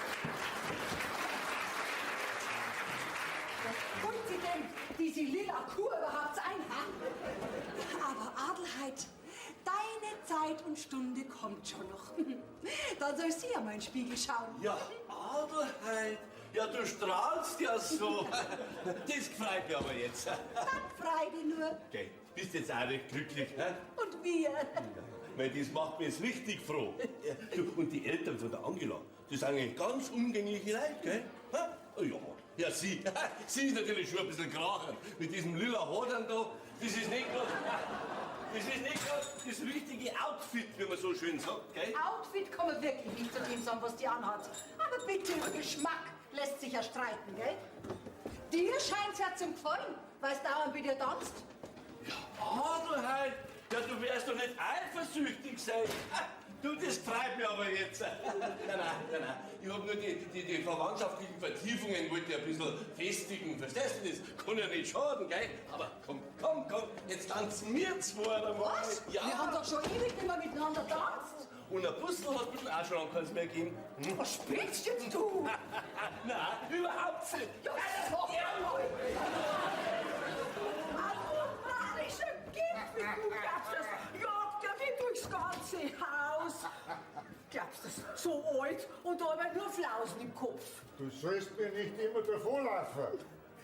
Was holt sie denn, diese lila Kuh überhaupt ein, ha? Aber Adelheid, deine Zeit und Stunde kommt schon noch. Dann soll sie ja mal in den Spiegel schauen. Ja, Adelheid, ja, du strahlst ja so. Das freut mich aber jetzt. Dann freu dich nur. Okay, bist jetzt auch recht glücklich, hä? Und wir. Weil das macht mich jetzt richtig froh. Du, und die Eltern von der Angela, die sind eigentlich ganz umgängliche Leute, gell? Hä? Oh ja, ja, sie ist natürlich schon ein bisschen krachend. Mit diesem lila Haar dann da, das ist nicht gerade das richtige Outfit, wie man so schön sagt, gell? Outfit kann man wirklich nicht zu dem sagen, was die anhat. Aber bitte, über Geschmack lässt sich ja streiten, gell? Dir scheint's ja zum Gefallen, weil es dauernd bei dir tanzt. Adelheid, ja, du wärst doch nicht eifersüchtig sein. Du, das freut mich aber jetzt. Nein. Ich hab nur die verwandtschaftlichen Vertiefungen wollte ich ein bisschen festigen. Verstehst du das? Kann ja nicht schaden, gell? Aber komm, jetzt tanzen wir zwei einmal. Was? Ja. Wir haben doch schon ewig nicht mehr miteinander tanzt. Und ein Puzzle hast du auch schon lange keins mehr gegeben. Hm? Was spielst jetzt du? Nein, überhaupt nicht. Ja, das mach ich einmal. Moralischer Gipfel, du glaubst das? Jagt er wie durchs ganze Haus. Glaubst das? So alt und dabei nur Flausen im Kopf. Du sollst mir nicht immer davonlaufen,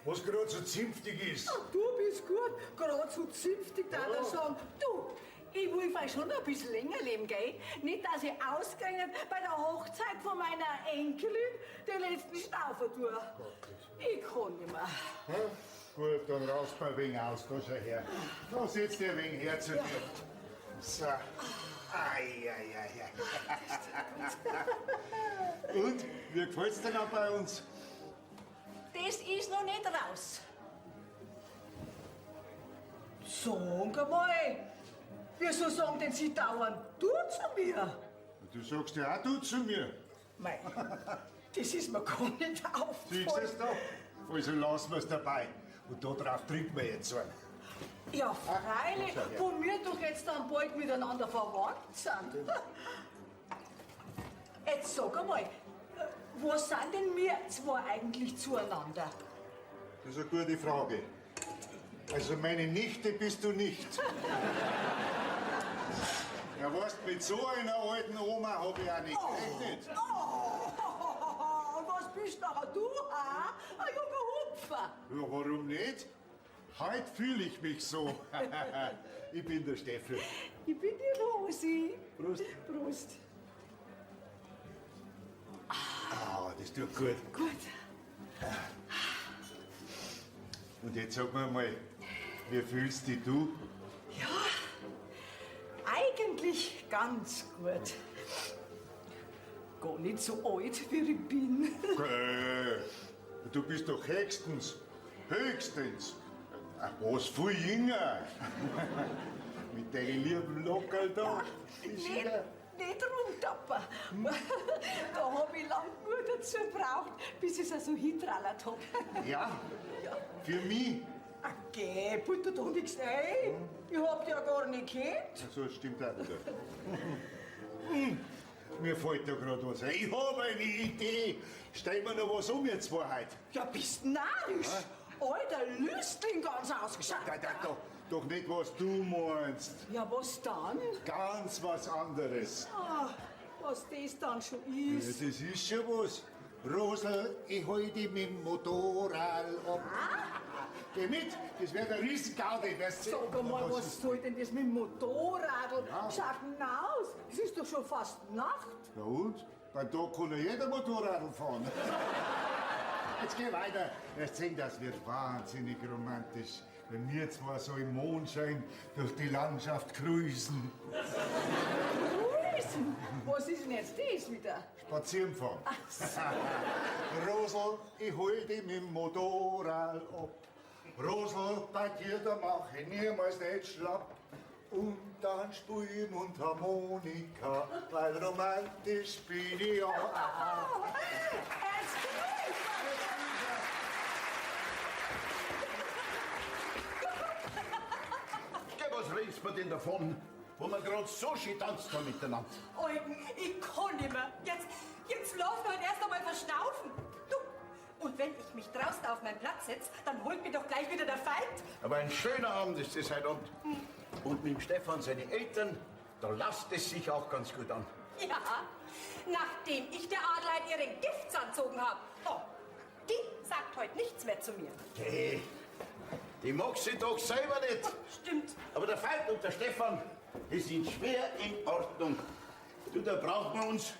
was gerade so zünftig ist. Ach, du bist gut, gerade so zünftig, da Ja. sagen. Du, ich will vielleicht schon ein bisschen länger leben, gell? Nicht, dass ich ausgerechnet bei der Hochzeit von meiner Enkelin den letzten Schnaufer tue. Ich kann nicht mehr. Ja? Gut, dann raus mal ein wenig aus, da schau her. Da setz dir ein wenig her zu dir. So. Ei. Und, wie gefällt's dir noch bei uns? Das ist noch nicht raus. Sag mal, wieso sagen denn Sie dauernd du zu mir? Du sagst ja auch du zu mir. Mei, das ist mir gar nicht Siehst du aufgefallen. es da? Also lassen wir's dabei. Und da drauf trinken wir jetzt einen. Ja, freilich, schau her. wo wir doch jetzt dann bald miteinander verwandt sind. Jetzt sag einmal, was sind denn wir zwei eigentlich zueinander? Das ist eine gute Frage. Also meine Nichte bist du nicht. Ja, weißt, mit so einer alten Oma hab ich auch nicht gerechnet. Oh, was bist nachher du, ha? Ein junger Hupfer. Ja, warum nicht? Heute fühle ich mich so. Ich bin der Steffi. Ich bin die Rosi. Prost. Prost. Ah, das tut gut. Gut. Und jetzt sag mir mal, wie fühlst dich du? Eigentlich ganz gut. Gar nicht so alt, wie ich bin. Du bist doch höchstens. Was viel jünger. Mit deinen lieben Lockerl da. Nicht rumtappen. Da hab ich lang nur dazu gebraucht, bis ich es so hintrallert hab. Ja, für mich. Ach, geh, put dir doch nichts ein. Ich hab dich ja gar nicht kennt. So stimmt auch wieder. Mir fällt da gerade was ein. Ich habe eine Idee. Stell mir noch was um jetzt zwei heute. Ja, bist narrisch. Alter Lüstling ganz ausgeschaut. Doch nicht, was du meinst. Ja, was dann? Ganz was anderes. Ah, was das dann schon Ja, ist. das ist schon was. Rosel, ich hol dich mit dem Motorrad ab. Geh mit, das wird ein Riesengaudi. Sag mal, was soll denn das mit dem Motorradl? Ja. Schaut denn aus? Es ist doch schon fast Nacht. Na und? Beim Tag kann ja jeder Motorradl fahren. Jetzt geh weiter. Erst sehen, das wird wahnsinnig romantisch. Wenn wir zwar so im Mondschein durch die Landschaft cruisen. Grüßen? Was ist denn jetzt das wieder? Spazieren fahren. Rosel, ich hol dich mit dem Motorrad ab. Rosel, bei dir, da mach ich niemals nicht schlapp. Und dann spiel Mundharmonika, weil romantisch bin ich ja. Geh, was redest du denn davon, wo wir gerade so schön tanzt haben miteinander? Eugen, ich kann nicht mehr. Jetzt lass mich halt erst einmal verschnaufen. Du, und wenn ich mich draußen auf meinen Platz setze, dann holt mich doch gleich wieder der Feind. Aber ein schöner Abend ist das heute Abend. Und mit dem Stefan, seine Eltern, da lasst es sich auch ganz gut an. Ja, nachdem ich der Adelheid ihren Gifts anzogen habe. Oh, die sagt heute nichts mehr zu mir. Hey, die mag sie doch selber nicht. Stimmt. Aber der Veit und der Stefan, die sind schwer in Ordnung. Du, da braucht man uns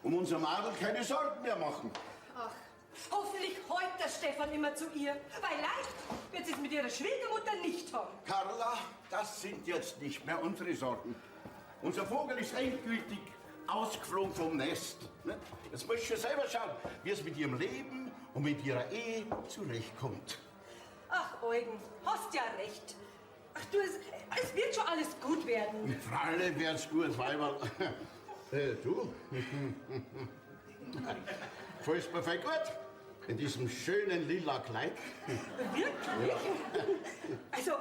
um unser Madel keine Sorgen mehr machen. Ach, hoffentlich heult der Stefan immer zu ihr. Weil leicht wird sie es mit ihrer Schwiegermutter nicht haben. Carla, das sind jetzt nicht mehr unsere Sorgen. Unser Vogel ist endgültig ausgeflogen vom Nest. ne? Jetzt musst du selber schauen, wie es mit ihrem Leben und mit ihrer Ehe zurechtkommt. Ach, Eugen, hast ja recht. Ach du, es wird schon alles gut werden. Fralle wär's gut, Weiberl. Du? Fällst mir voll gut? In diesem schönen lila Kleid. Wirklich? Also,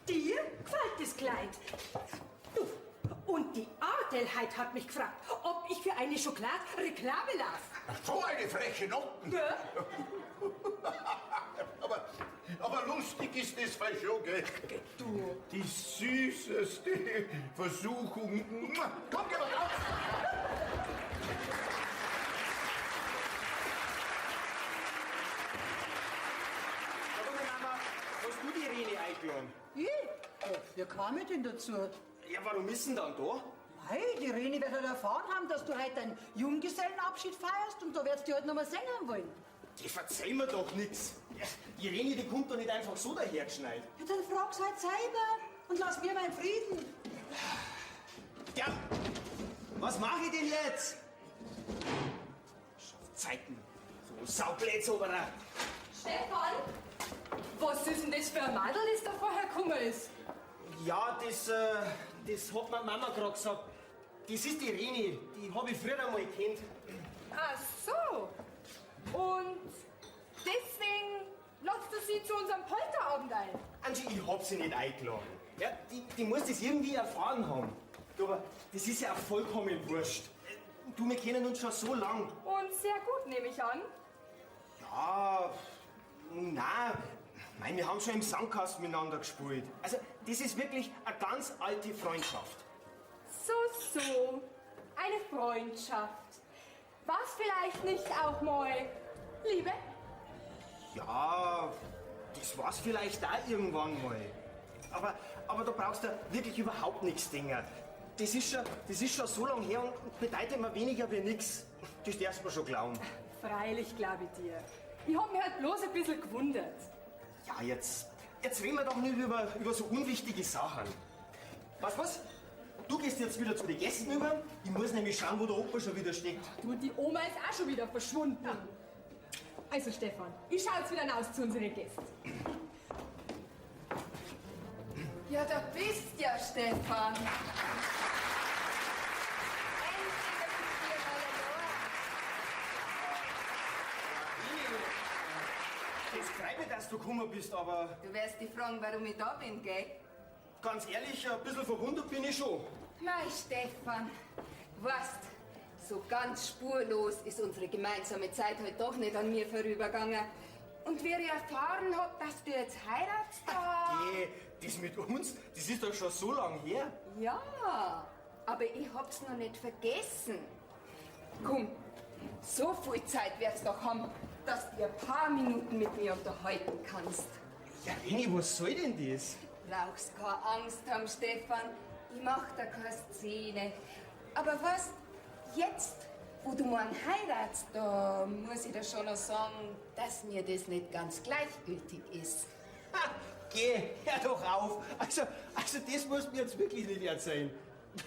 dir gefällt das Kleid. Du, und die Adelheid hat mich gefragt, ob ich für eine Schokolade Reklame darf. So eine freche Noten. Ja? Aber lustig ist das voll schon, gell? Du. Die süßeste Versuchung. Komm, geh mal raus! Aber Mama, hast du die Rene eingeladen? Ich? Wie kam ich denn dazu? Ja, warum ist denn dann da? Hey, die Reni wird halt erfahren haben, dass du heute einen Junggesellenabschied feierst und da wird die halt noch mal singen wollen. Die verzeih mir doch nix. Ja, die Rene, die kommt doch nicht einfach so dahergeschneit. Ja, dann frag's halt selber und lass mir meinen Frieden. Ja, was mache ich denn jetzt? Zeiten. So Saublätzoberer. Stefan, was ist denn das für ein Madel, das da vorher gekommen ist? Ja, das hat meine Mama gerade gesagt. Das ist die Reni, die habe ich früher einmal gekannt. Ach so. Und deswegen lässt du sie zu unserem Polterabend ein. Angie, ich hab sie nicht eingeladen. Ja, die muss das irgendwie erfahren haben. Du, aber das ist ja auch vollkommen wurscht. Du, wir kennen uns schon so lang. Und sehr gut, nehme ich an. Ja, nein. Nein, wir haben schon im Sandkasten miteinander gespielt. Also, das ist wirklich eine ganz alte Freundschaft. So. Eine Freundschaft. Was vielleicht nicht auch mal Liebe? Ja, das war's vielleicht auch irgendwann mal. Aber da brauchst du wirklich überhaupt nichts denken. Das ist schon so lange her und bedeutet mir weniger wie nichts. Das darfst du mir schon glauben. Freilich, glaube ich dir. Ich hab mich halt bloß ein bisschen gewundert. Ja, jetzt reden wir doch nicht über so unwichtige Sachen. Weißt du was? Du gehst jetzt wieder zu den Gästen über. Ich muss nämlich schauen, wo der Opa schon wieder steckt. Du, die Oma ist auch schon wieder verschwunden. Also Stefan, ich schau jetzt wieder raus zu unseren Gästen. Ja, da bist ja, Stefan. Es freut mich, dass du gekommen bist, aber Du wirst dich fragen, warum ich da bin, gell? ganz ehrlich, ein bisschen verwundert bin ich schon. Mei, Stefan, weißt, so ganz spurlos ist unsere gemeinsame Zeit heute doch nicht an mir vorübergegangen. Und wie ich erfahren hab, dass du jetzt heiratst, da... Das mit uns, das ist doch schon so lang her. Ja, aber ich hab's noch nicht vergessen. Komm, so viel Zeit wird's doch haben. dass du ein paar Minuten mit mir unterhalten kannst. Ja, Reni, was soll denn das? Brauchst keine Angst haben, Stefan. Ich mach da keine Szene. Aber was, jetzt, wo du morgen heiratst, da muss ich dir schon noch sagen, dass mir das nicht ganz gleichgültig ist. Ha, geh, hör doch auf. Also das musst du mir jetzt wirklich nicht erzählen.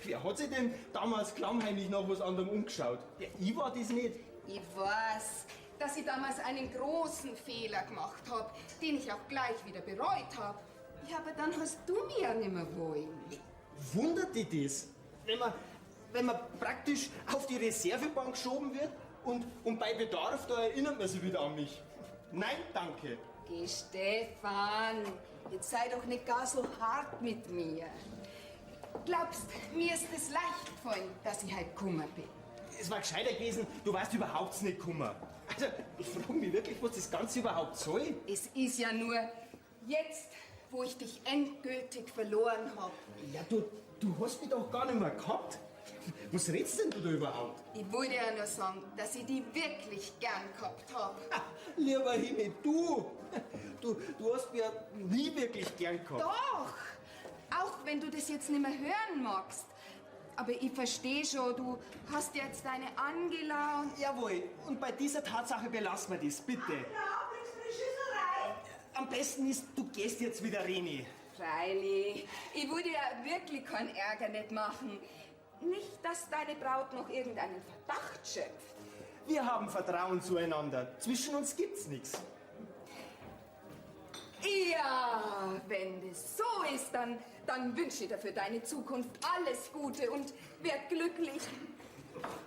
Wer hat sich denn damals klammheimlich nach was anderem umgeschaut? Ja, ich war das nicht. Ich weiß, dass ich damals einen großen Fehler gemacht habe, den ich auch gleich wieder bereut habe. Ja, aber dann hast du mich ja nicht mehr wollen. Wundert dich das? Wenn man praktisch auf die Reservebank geschoben wird und bei Bedarf, da erinnert man sich wieder an mich. Nein, danke. Geh, Stefan, jetzt sei doch nicht gar so hart mit mir. Glaubst, mir ist es leicht gefallen, dass ich heute gekommen bin. Es war gescheiter gewesen, du warst überhaupt nicht gekommen. Also, ich frage mich wirklich, was das Ganze überhaupt soll. Es ist ja nur jetzt, wo ich dich endgültig verloren habe. Ja, du hast mich doch gar nicht mehr gehabt. Was redst denn du da überhaupt? Ich wollte ja nur sagen, dass ich dich wirklich gern gehabt habe. Lieber Himmel, du hast mich ja nie wirklich gern gehabt. Doch, auch wenn du das jetzt nicht mehr hören magst. Aber ich verstehe schon, du hast jetzt deine Angela und... Jawohl, und bei dieser Tatsache belassen wir das, bitte. Am besten ist, du gehst jetzt wieder, Reni. Freilich, ich würde ja wirklich keinen Ärger nicht machen. Nicht, dass deine Braut noch irgendeinen Verdacht schöpft. Wir haben Vertrauen zueinander. Zwischen uns gibt's nichts. Ja, wenn das so ist, dann wünsche ich dir für deine Zukunft alles Gute und werd glücklich.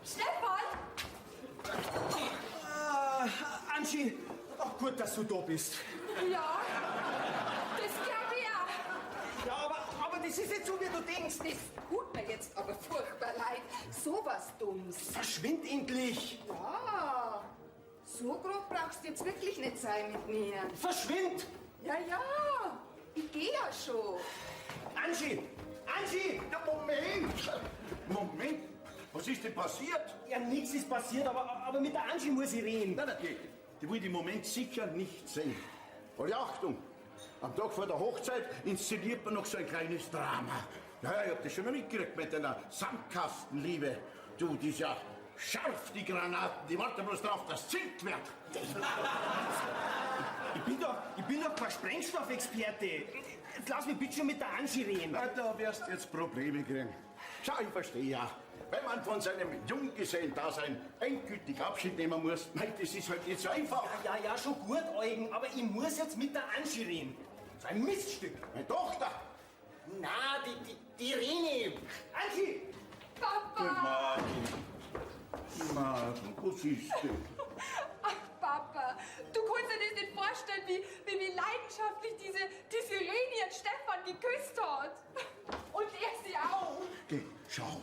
Stefan! Angie, ach gut, dass du da bist. Ja, das glaube ich auch. Ja, aber das ist nicht so, wie du denkst. Das tut mir jetzt aber furchtbar leid. So was Dummes. Verschwind endlich. Ja, so grob brauchst du jetzt wirklich nicht sein mit mir. Verschwind! Ja, ich gehe ja schon. Angie! Ja, Moment! Was ist denn passiert? Ja, nichts ist passiert, aber mit der Angie muss ich reden. Nein, die will den Moment sicher nicht sehen. Aber Achtung! Am Tag vor der Hochzeit inszeniert man noch so ein kleines Drama. Ja, ich hab das schon mal mitgekriegt mit deiner Sandkastenliebe. Du, die ist ja scharf, die Granaten, die warten bloß drauf, dass zündet wird. Ich bin doch kein Sprengstoffexperte. Jetzt lass mich bitte schon mit der Angie reden. Na, da wirst du jetzt Probleme kriegen. Schau, ich verstehe ja. Wenn man von seinem Junggesellendasein endgültig Abschied nehmen muss, nein, das ist halt nicht so einfach. Ja, schon gut, Eugen, aber ich muss jetzt mit der Angie reden. So ein Miststück. Meine Tochter! Na, die Reni. Angie! Papa! Martin, was ist denn? Ach, Papa, du kannst dir das nicht vorstellen, wie leidenschaftlich diese Reni und Stefan geküsst hat. Und er sie auch. Geh, schau.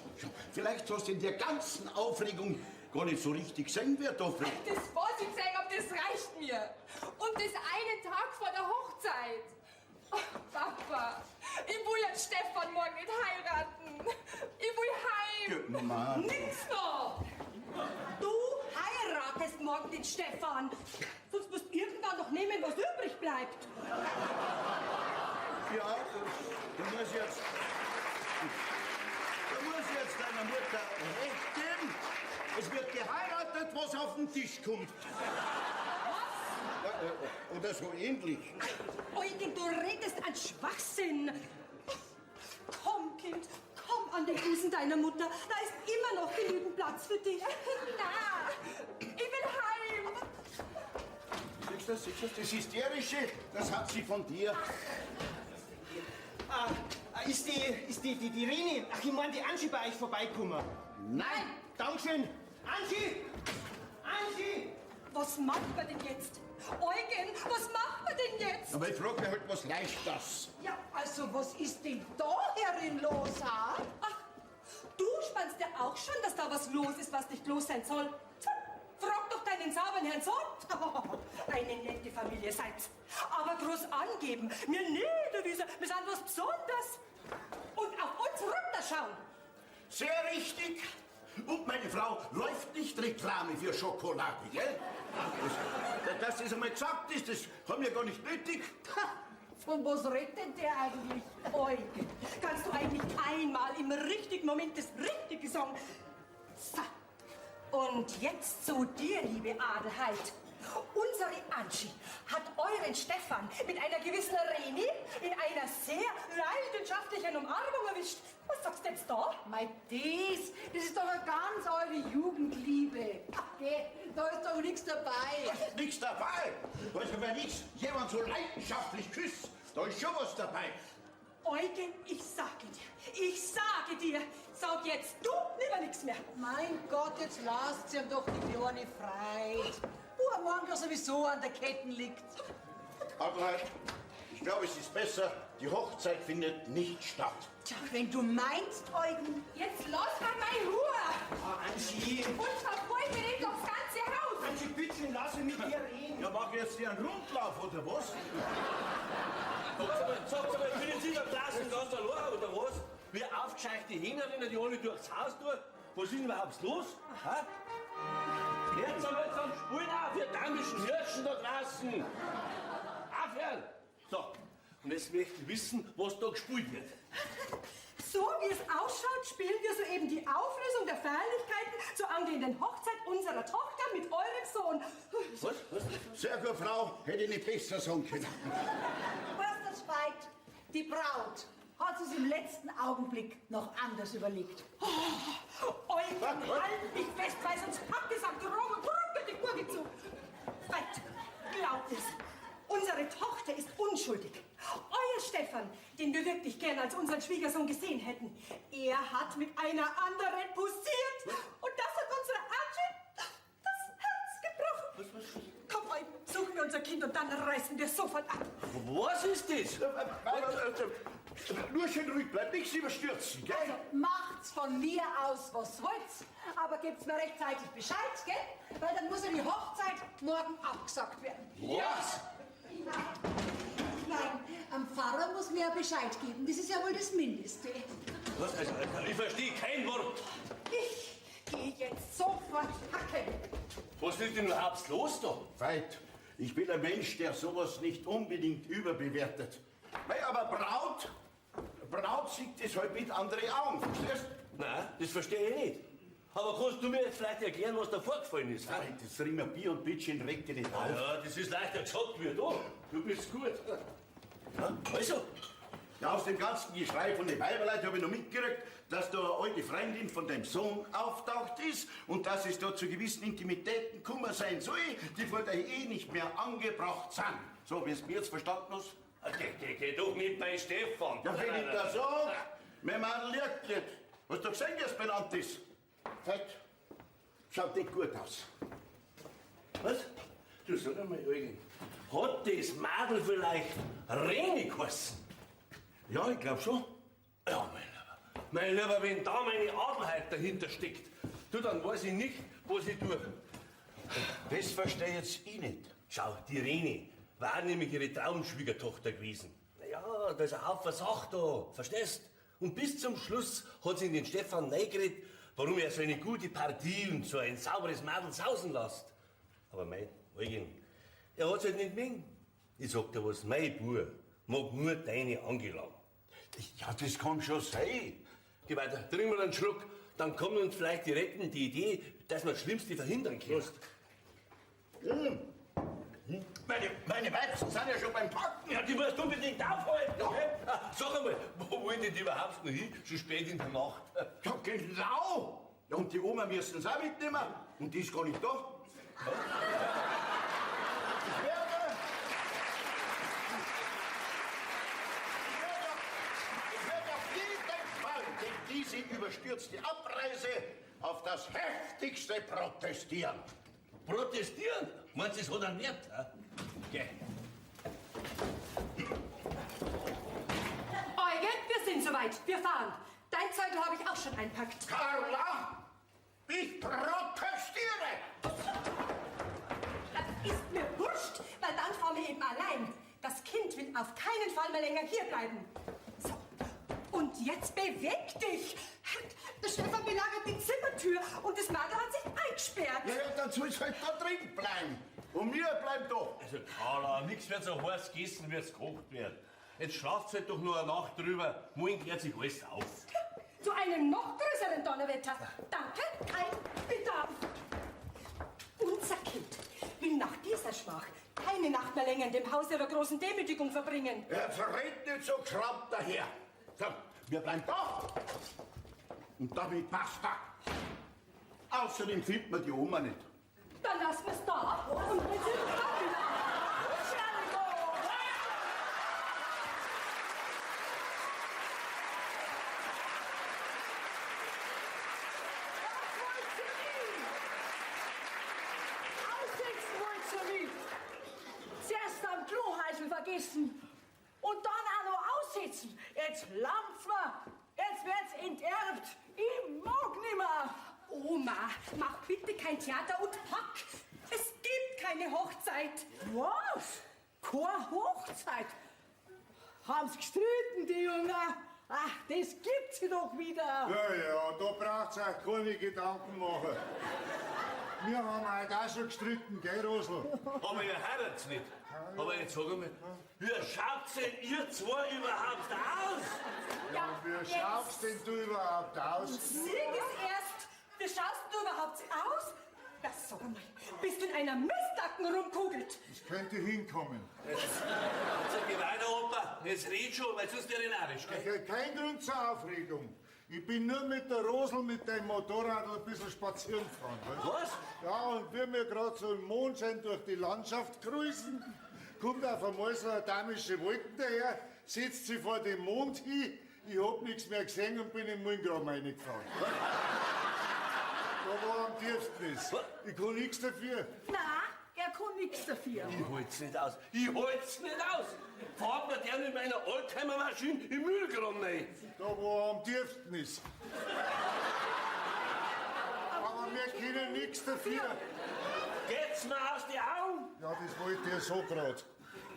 Vielleicht hast du in der ganzen Aufregung gar nicht so richtig gesehen, wer da fliegt. Das, was ich gesehen habe, das reicht mir. Und das einen Tag vor der Hochzeit. Ach, Papa, ich will jetzt Stefan morgen nicht heiraten. Ich will heim. Mann. Nix noch! Du heiratest morgen den Stefan. Sonst musst du irgendwann noch nehmen, was übrig bleibt. Ja, du musst jetzt deiner Mutter recht geben. Es wird geheiratet, was auf den Tisch kommt. Was? Oder so ähnlich. Eugen, du redest an Schwachsinn. Komm, Kind, komm an den Busen deiner Mutter. Da ist immer noch genügend Platz für dich. Na, ich will heim. Siehst du, das Hysterische, das hat sie von dir. Ist die Reni, ach, ich meine die Angie bei euch vorbeikommen? Nein! Dankeschön. Angie! Was macht man denn jetzt? Eugen, was macht man denn jetzt? Aber ich frage mich halt, was reicht das? Ja, also was ist denn da herin los, ha? Ach, du spannst ja auch schon, dass da was los ist, was nicht los sein soll. Frag doch deinen sauberen Herrn Sohn. Eine nette Familie seid. Aber groß angeben. Mir niederwiesen, wir sind was Besonderes. Und auf uns runterschauen. Sehr richtig. Und meine Frau läuft nicht Reklame für Schokolade, gell? Dass das einmal gesagt ist, das haben wir gar nicht nötig. Von was redet denn der eigentlich? Eugen, kannst du eigentlich einmal im richtigen Moment das Richtige sagen? So. Und jetzt zu dir, liebe Adelheid. Unsere Anschi hat euren Stefan mit einer gewissen Reni in einer sehr leidenschaftlichen Umarmung erwischt. Was sagst du jetzt da? Mei, das ist doch eine ganz eure Jugendliebe. Ach, geh, da ist doch nichts dabei. Nichts dabei. Also wenn ich jemand so leidenschaftlich küsse, da ist schon was dabei. Eugen, ich sage dir, sag jetzt du lieber nichts mehr. Mein Gott, jetzt lasst ihm doch die kleine Freit. Wo am Morgen ja sowieso an der Ketten liegt. Adelheid, ich glaube, es ist besser, die Hochzeit findet nicht statt. Tja, wenn du meinst, Eugen. Jetzt lass mal meine Ruhe! Ah, Anschi! Und verfolge den doch das ganze Haus! Anschi, bitte, lass mich mit dir reden. Ja, mach ich jetzt hier einen Rundlauf, oder was? Sagt mal, können Sie da draußen ganz allein, oder was? Wie aufgescheuchte Hähnerinnen, die alle durchs Haus tun. Was ist denn überhaupt los? Ha? Jetzt einmal zum Spulen auf, ihr dämischen Hirschen da draußen! Aufhören! So, und jetzt möchte ich wissen, was da gespult wird. So wie es ausschaut, spielen wir soeben die Auflösung der Feierlichkeiten zur angehenden Hochzeit unserer Tochter mit eurem Sohn. Was? Sehr gut, Frau, hätte ich nicht besser sagen können. Was das Veit? Die Braut hat es im letzten Augenblick noch anders überlegt. Eugen, halt mich fest, weil sonst habt ihr gesagt, Rom und Brücke die Gurke zu. Veit, glaubt es, unsere Tochter ist unschuldig. Euer Stefan, den wir wirklich gern als unseren Schwiegersohn gesehen hätten, er hat mit einer anderen posiert. Und das hat unsere Angie das Herz gebrochen. Komm, Eugen, suchen wir unser Kind und dann reißen wir sofort ab. Was ist das? Nur schön ruhig bleiben, nichts überstürzen, gell? Also macht's von mir aus, was soll's. Aber gebt's mir rechtzeitig Bescheid, gell? Weil dann muss ja die Hochzeit morgen abgesagt werden. Was? Nein, am Pfarrer muss mir ja Bescheid geben. Das ist ja wohl das Mindeste. Was? Also, ich verstehe kein Wort. Ich gehe jetzt sofort hacken. Was ist denn überhaupt los da? Veit, ich bin ein Mensch, der sowas nicht unbedingt überbewertet. Weil aber Braut sieht das halt mit anderen Augen, verstehst du? Nein, das verstehe ich nicht. Aber kannst du mir jetzt vielleicht erklären, was da vorgefallen ist? Veit, das Rimmer Bier und Bitchen regt dich nicht auf. Ja, das ist leichter gesagt wie du. Du bist gut. Ja, also, Ja, aus dem ganzen Geschrei von den Weiberleuten habe ich noch mitgekriegt, dass da eine alte Freundin von deinem Sohn auftaucht ist und dass es da zu gewissen Intimitäten gekommen sein soll, die vor der Ehe nicht mehr angebracht sind. So, wie es mir jetzt verstanden hast. geh doch mit bei Stefan. Ja, wenn ich das sag, mein Mann liegt nicht. Hast du gesehen, wie es benannt ist? Veit, schaut nicht gut aus. Was? Du sag einmal, Eugen, hat das Madel vielleicht Reni geheißen? Ja, ich glaube schon. Ja, mein Lieber, wenn da meine Adelheid dahinter steckt, du, dann weiß ich nicht, was ich tue. Das verstehe jetzt ich nicht. Schau, die Reni war nämlich ihre Traumschwiegertochter gewesen. Ja, da ist ein Haufen Sache da, verstehst? Und bis zum Schluss hat sie in den Stefan reingeredet, warum er so eine gute Partie und so ein sauberes Madel sausen lässt. Aber mein Eugen, er hat's halt nicht mögen. Ich sag dir was, mein Bub mag nur deine Angela. Ja, das kann schon sein. Geh weiter, trink mal einen Schluck, dann kommt uns vielleicht die rettende Idee, dass wir das Schlimmste verhindern können. Meine Weibchen sind ja schon beim Packen. Ja, die musst du unbedingt aufhalten. Ja. Sag einmal, wo wollen die überhaupt noch hin? Schon spät in der Nacht. Ja, genau. Ja, und die Oma müssen es auch mitnehmen. Und die ist gar nicht da. Ich werde auf jeden Fall gegen diese überstürzte Abreise auf das heftigste protestieren. Protestieren? Meinst du, es hat einen Wert? Geh. Eugen, wir sind soweit. Wir fahren. Dein Zettel habe ich auch schon einpackt. Carla, ich protestiere! Das ist mir wurscht, weil dann fahren wir eben allein. Das Kind will auf keinen Fall mehr länger hierbleiben. So, und jetzt beweg dich. Der Stefan Stefan belagert die Zimmertür und das Mädel hat sich eingesperrt. Ja, dann soll es halt da drin bleiben. Und wir bleiben da. Also Carla, nichts wird so heiß gegessen, wie es gekocht wird. Jetzt schlaft halt doch nur eine Nacht drüber. Morgen klärt sich alles auf. Zu einem noch größeren Donnerwetter. Danke, kein Bedarf. Unser Kind will nach dieser Schmach keine Nacht mehr länger in dem Haus ihrer großen Demütigung verbringen. Er verrät nicht so knapp daher. So, wir bleiben da. Und damit basta. Außerdem findet man die Oma nicht. Dann lassen wir es da und wir sind dann wieder. Zuerst am Klohäusl vergessen und dann auch noch aussitzen. Jetzt lampft wir, jetzt wird's enterbt. Ich mag nimmer. Oma, mach bitte kein Theater und pack. Es gibt keine Hochzeit. Was? Keine Hochzeit? Haben's gestritten, die Jungen? Ach, das gibt's doch wieder. Ja, da braucht's euch keine Gedanken machen. Wir haben heute auch schon gestritten, gell, Rosl? Aber ihr heirat's nicht. Aber jetzt sag einmal, wie schaut denn ihr zwei überhaupt aus? Ja, wie schaust denn du überhaupt aus? Sieg es erst. Wie schaust du überhaupt aus? Na, sag mal, bist du in einer Mistlacken rumkugelt? Das könnte hinkommen. Jetzt geh weiter, Opa. Jetzt red schon, weil sonst wäre ich narrisch, gell? Kein Grund zur Aufregung. Ich bin nur mit der Rosel mit dem Motorrad ein bisschen spazieren gefahren. Was? Ja, und wie wir gerade so im Mondschein durch die Landschaft cruisen, kommt auf einmal so eine damische Wolken daher, setzt sie vor dem Mond hin, ich hab nichts mehr gesehen und bin im Muldengraben reingefahren. Da war am tiefsten ist. Ich kann nichts dafür. Na, er kann nichts dafür. Ich halt's nicht aus. Ich halt's nicht aus. Fahrt mir der mit meiner Oldtimer-Maschine im Müllgraben rein. Da wo er am tiefsten ist. Aber wir können nichts dafür. Geht's mir aus die Augen? Ja, das wollte ich ja so grad.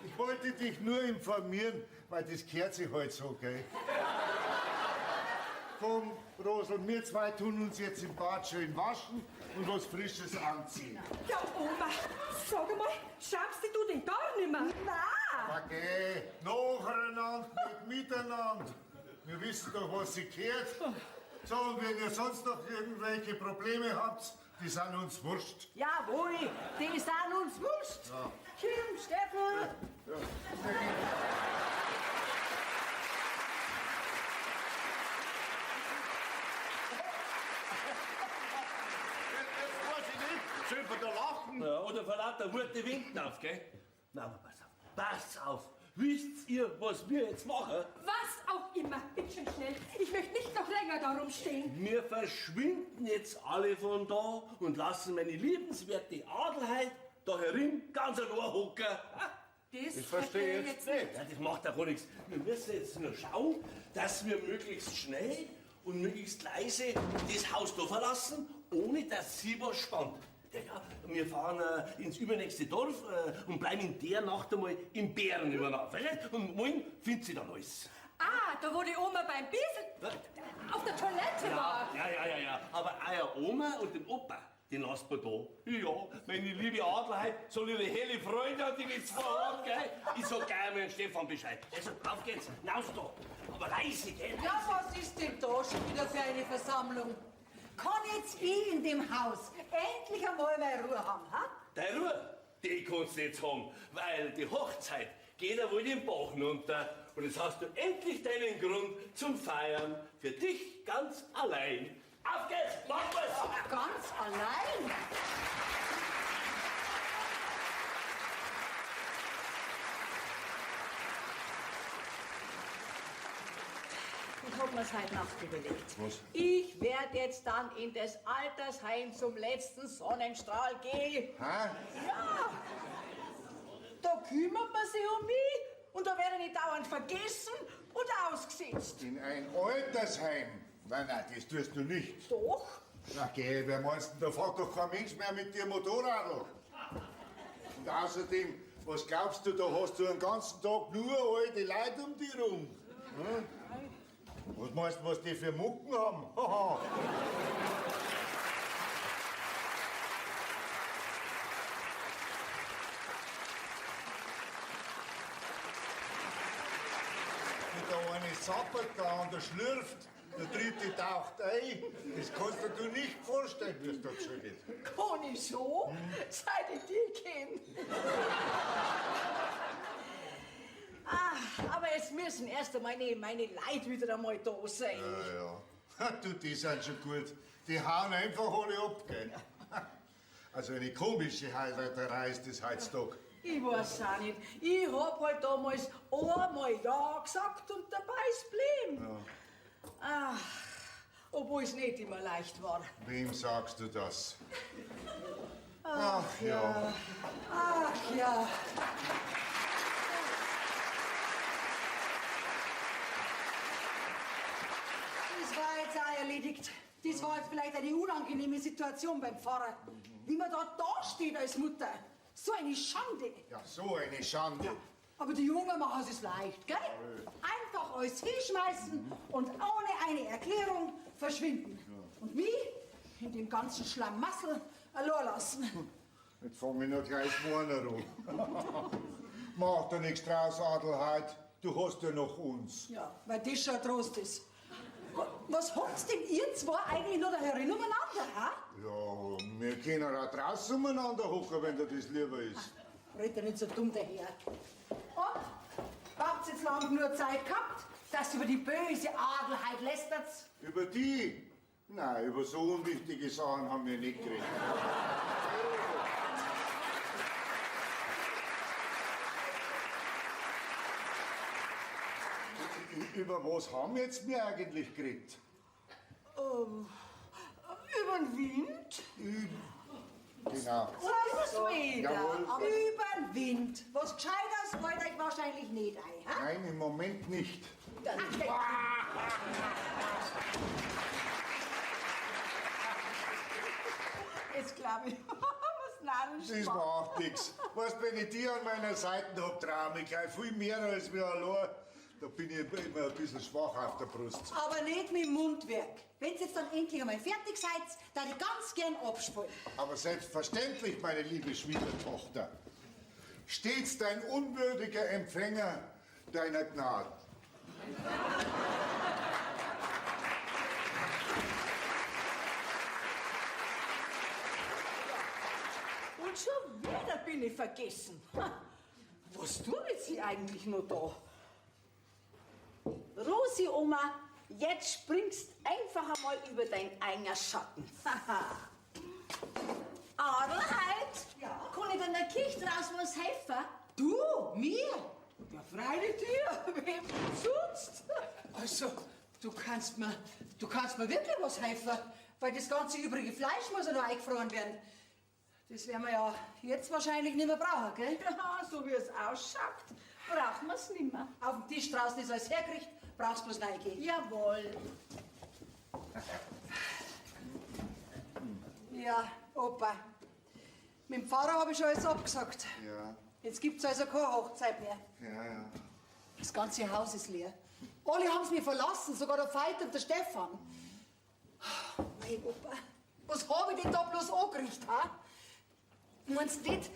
Ich wollte dich nur informieren, weil das gehört sich halt so, gell? Komm, Rosel, wir zwei tun uns jetzt im Bad schön waschen und was Frisches anziehen. Ja, Oma, sag mal, schaffst du den gar nimmer? Na, Okay, nacheinander, nicht miteinander. Wir wissen doch, was sie gehört. So, und wenn ihr sonst noch irgendwelche Probleme habt, die sind uns wurscht. jawohl, die sind uns wurscht. Kim, Steffen. Jetzt weiß ich nicht, soll man da lachen? Ja, oder vor lauter Worte winken auf, gell? Na, aber pass auf. Passt auf. Wisst ihr, was wir jetzt machen? Was auch immer. Bitte schön schnell. Ich möchte nicht noch länger da rumstehen. Wir verschwinden jetzt alle von da und lassen meine liebenswerte Adelheid da herin ganz allein hocken. Ha? Das Ich verstehe jetzt nicht. Ja, das macht auch gar nichts. Wir müssen jetzt nur schauen, dass wir möglichst schnell und möglichst leise das Haus da verlassen, ohne dass sie was spannt. Ja, wir fahren ins übernächste Dorf und bleiben in der Nacht einmal im Bären über Nacht. Versteht? Und morgen findet sie dann alles. Ah, da wo die Oma beim Biesel auf der Toilette war. Ja. Aber euer Oma und den Opa, den lasst man da. Ja, meine liebe Adelheid soll ihre helle Freude an die jetzt vorhaben, gell? Ich sag gleich mal Stefan Bescheid. Also, auf geht's, hinaus da. Aber leise, gell? Ja, was ist denn da schon wieder für eine Versammlung? Kann jetzt ich in dem Haus endlich einmal meine Ruhe haben, ha? Deine Ruhe, die kannst du jetzt haben, weil die Hochzeit geht ja wohl den Bach runter. Und jetzt hast du endlich deinen Grund zum Feiern. Für dich ganz allein. Auf geht's, mach was! Ganz allein? Ich hab mir's heute Nacht überlegt. Was? Ich werde jetzt dann in das Altersheim zum letzten Sonnenstrahl gehen. Hä? Ja, da kümmert man sich um mich und da werde ich nicht dauernd vergessen und ausgesetzt. In ein Altersheim? Nein, das tust du nicht. Doch? Na geh, wer meinst du, da fährt doch kein Mensch mehr mit dir Motorrad. Und außerdem, was glaubst du, da hast du den ganzen Tag nur alte Leute um dich rum? Hm? Was meinst du, was die für Mucken haben? Haha. Der eine sappert da und der schlürft, der dritte taucht ein. Das kannst du dir nicht vorstellen, wie es da zugeht. Kann ich schon, seit ich die kenne. Aber es müssen erst einmal meine Leute wieder einmal da sein. Ja. Du, die sind schon gut. Die hauen einfach alle ab, gell? Also eine komische Heiraterei ist das heutzutage. Ich weiß auch nicht. Ich hab halt damals einmal Ja gesagt und dabei ist blieben. Ja. Obwohl es nicht immer leicht war. Wem sagst du das? Ach ja. Ach ja. Das war jetzt auch erledigt. Das war jetzt vielleicht eine unangenehme Situation beim Pfarrer. Wie man da steht als Mutter. So eine Schande. Ja, so eine Schande. Aber die Jungen machen es leicht, gell? Einfach alles hinschmeißen und ohne eine Erklärung verschwinden. Und mich in dem ganzen Schlamassel allein lassen. Jetzt fang ich noch gleich morgen an. Mach dir nichts draus, Adelheid. Du hast ja noch uns. Ja, weil das schon ein Trost ist. Was habt denn ihr zwei eigentlich noch da herin umeinander, ha? Ja, wir können auch draußen umeinander hocken, wenn dir das lieber ist. Red doch nicht so dumm daher. Und? Habt ihr jetzt lang genug Zeit gehabt, dass ihr über die böse Adelheid lästert? Über die? Nein, über so unwichtige Sachen haben wir nicht geredet. Über was haben wir jetzt mir eigentlich geredet? Über den Wind? Genau. So wieder. Jawohl. Über den Wind. Was Gescheites fällt euch wahrscheinlich nicht ein, ha? Nein, im Moment nicht. Dann Jetzt glaube ich, was Narren Das macht nichts. Weißt, wenn ich die an meiner Seite hab, traue ich gleich viel mehr als wir allein. Da bin ich immer ein bisschen schwach auf der Brust. Aber nicht mit dem Mundwerk. Wenn ihr jetzt dann endlich einmal fertig seid, dann ich ganz gern abspielen. Aber selbstverständlich, meine liebe Schwiegertochter. Stets dein unwürdiger Empfänger deiner Gnaden. Und schon wieder bin ich vergessen. Was tun jetzt sie eigentlich noch da? Rosi, Oma, jetzt springst einfach einmal über dein eigener Schatten. Adelheid, ja? Kann ich in der Kirche draußen was helfen? Du? Mir? Ja, freilich dir. Wem sonst? Also, du kannst mir wirklich was helfen, weil das ganze übrige Fleisch muss ja noch eingefroren werden. Das werden wir ja jetzt wahrscheinlich nicht mehr brauchen, gell? Ja, so wie es ausschaut, brauchen wir es nicht mehr. Auf dem Tisch draußen ist alles hergerichtet, brauchst bloß reingehen. Jawohl. Ja, Opa. Mit dem Pfarrer habe ich schon alles abgesagt. Ja, Jetzt gibt's also keine Hochzeit mehr. ja. Das ganze Haus ist leer. Alle haben's mir verlassen, sogar der Veit und der Stefan. Mein Opa, was hab ich denn da bloß angerichtet, ha? Meinst du nicht,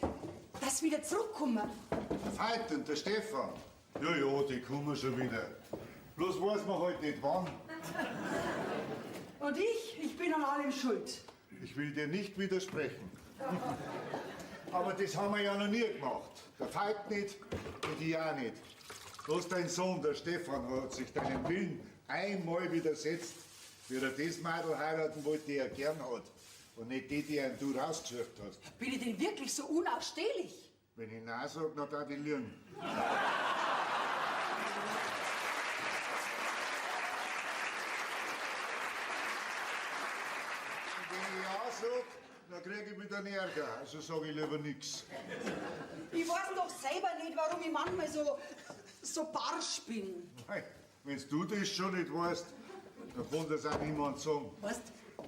dass sie wieder zurückkommen? Der Veit und der Stefan. Ja, die kommen schon wieder. Bloß weiß man halt nicht wann. Und ich bin an allem schuld. Ich will dir nicht widersprechen. Aber das haben wir ja noch nie gemacht. Der Veit nicht und ich auch nicht. Bloß dein Sohn, der Stefan, hat sich deinem Willen einmal widersetzt, wie er das Mädel heiraten wollte, die er gern hat. Und nicht die, die du rausgesucht hast. Bin ich denn wirklich so unausstehlich? Wenn ich Nein sage, dann darf ich lügen. Und wenn ich Ja sage, dann kriege ich wieder einen Ärger. Also sage ich lieber nichts. Ich weiß doch selber nicht, warum ich manchmal so barsch bin. Wenn du das schon nicht weißt, dann kann das auch niemand sagen. Weißt,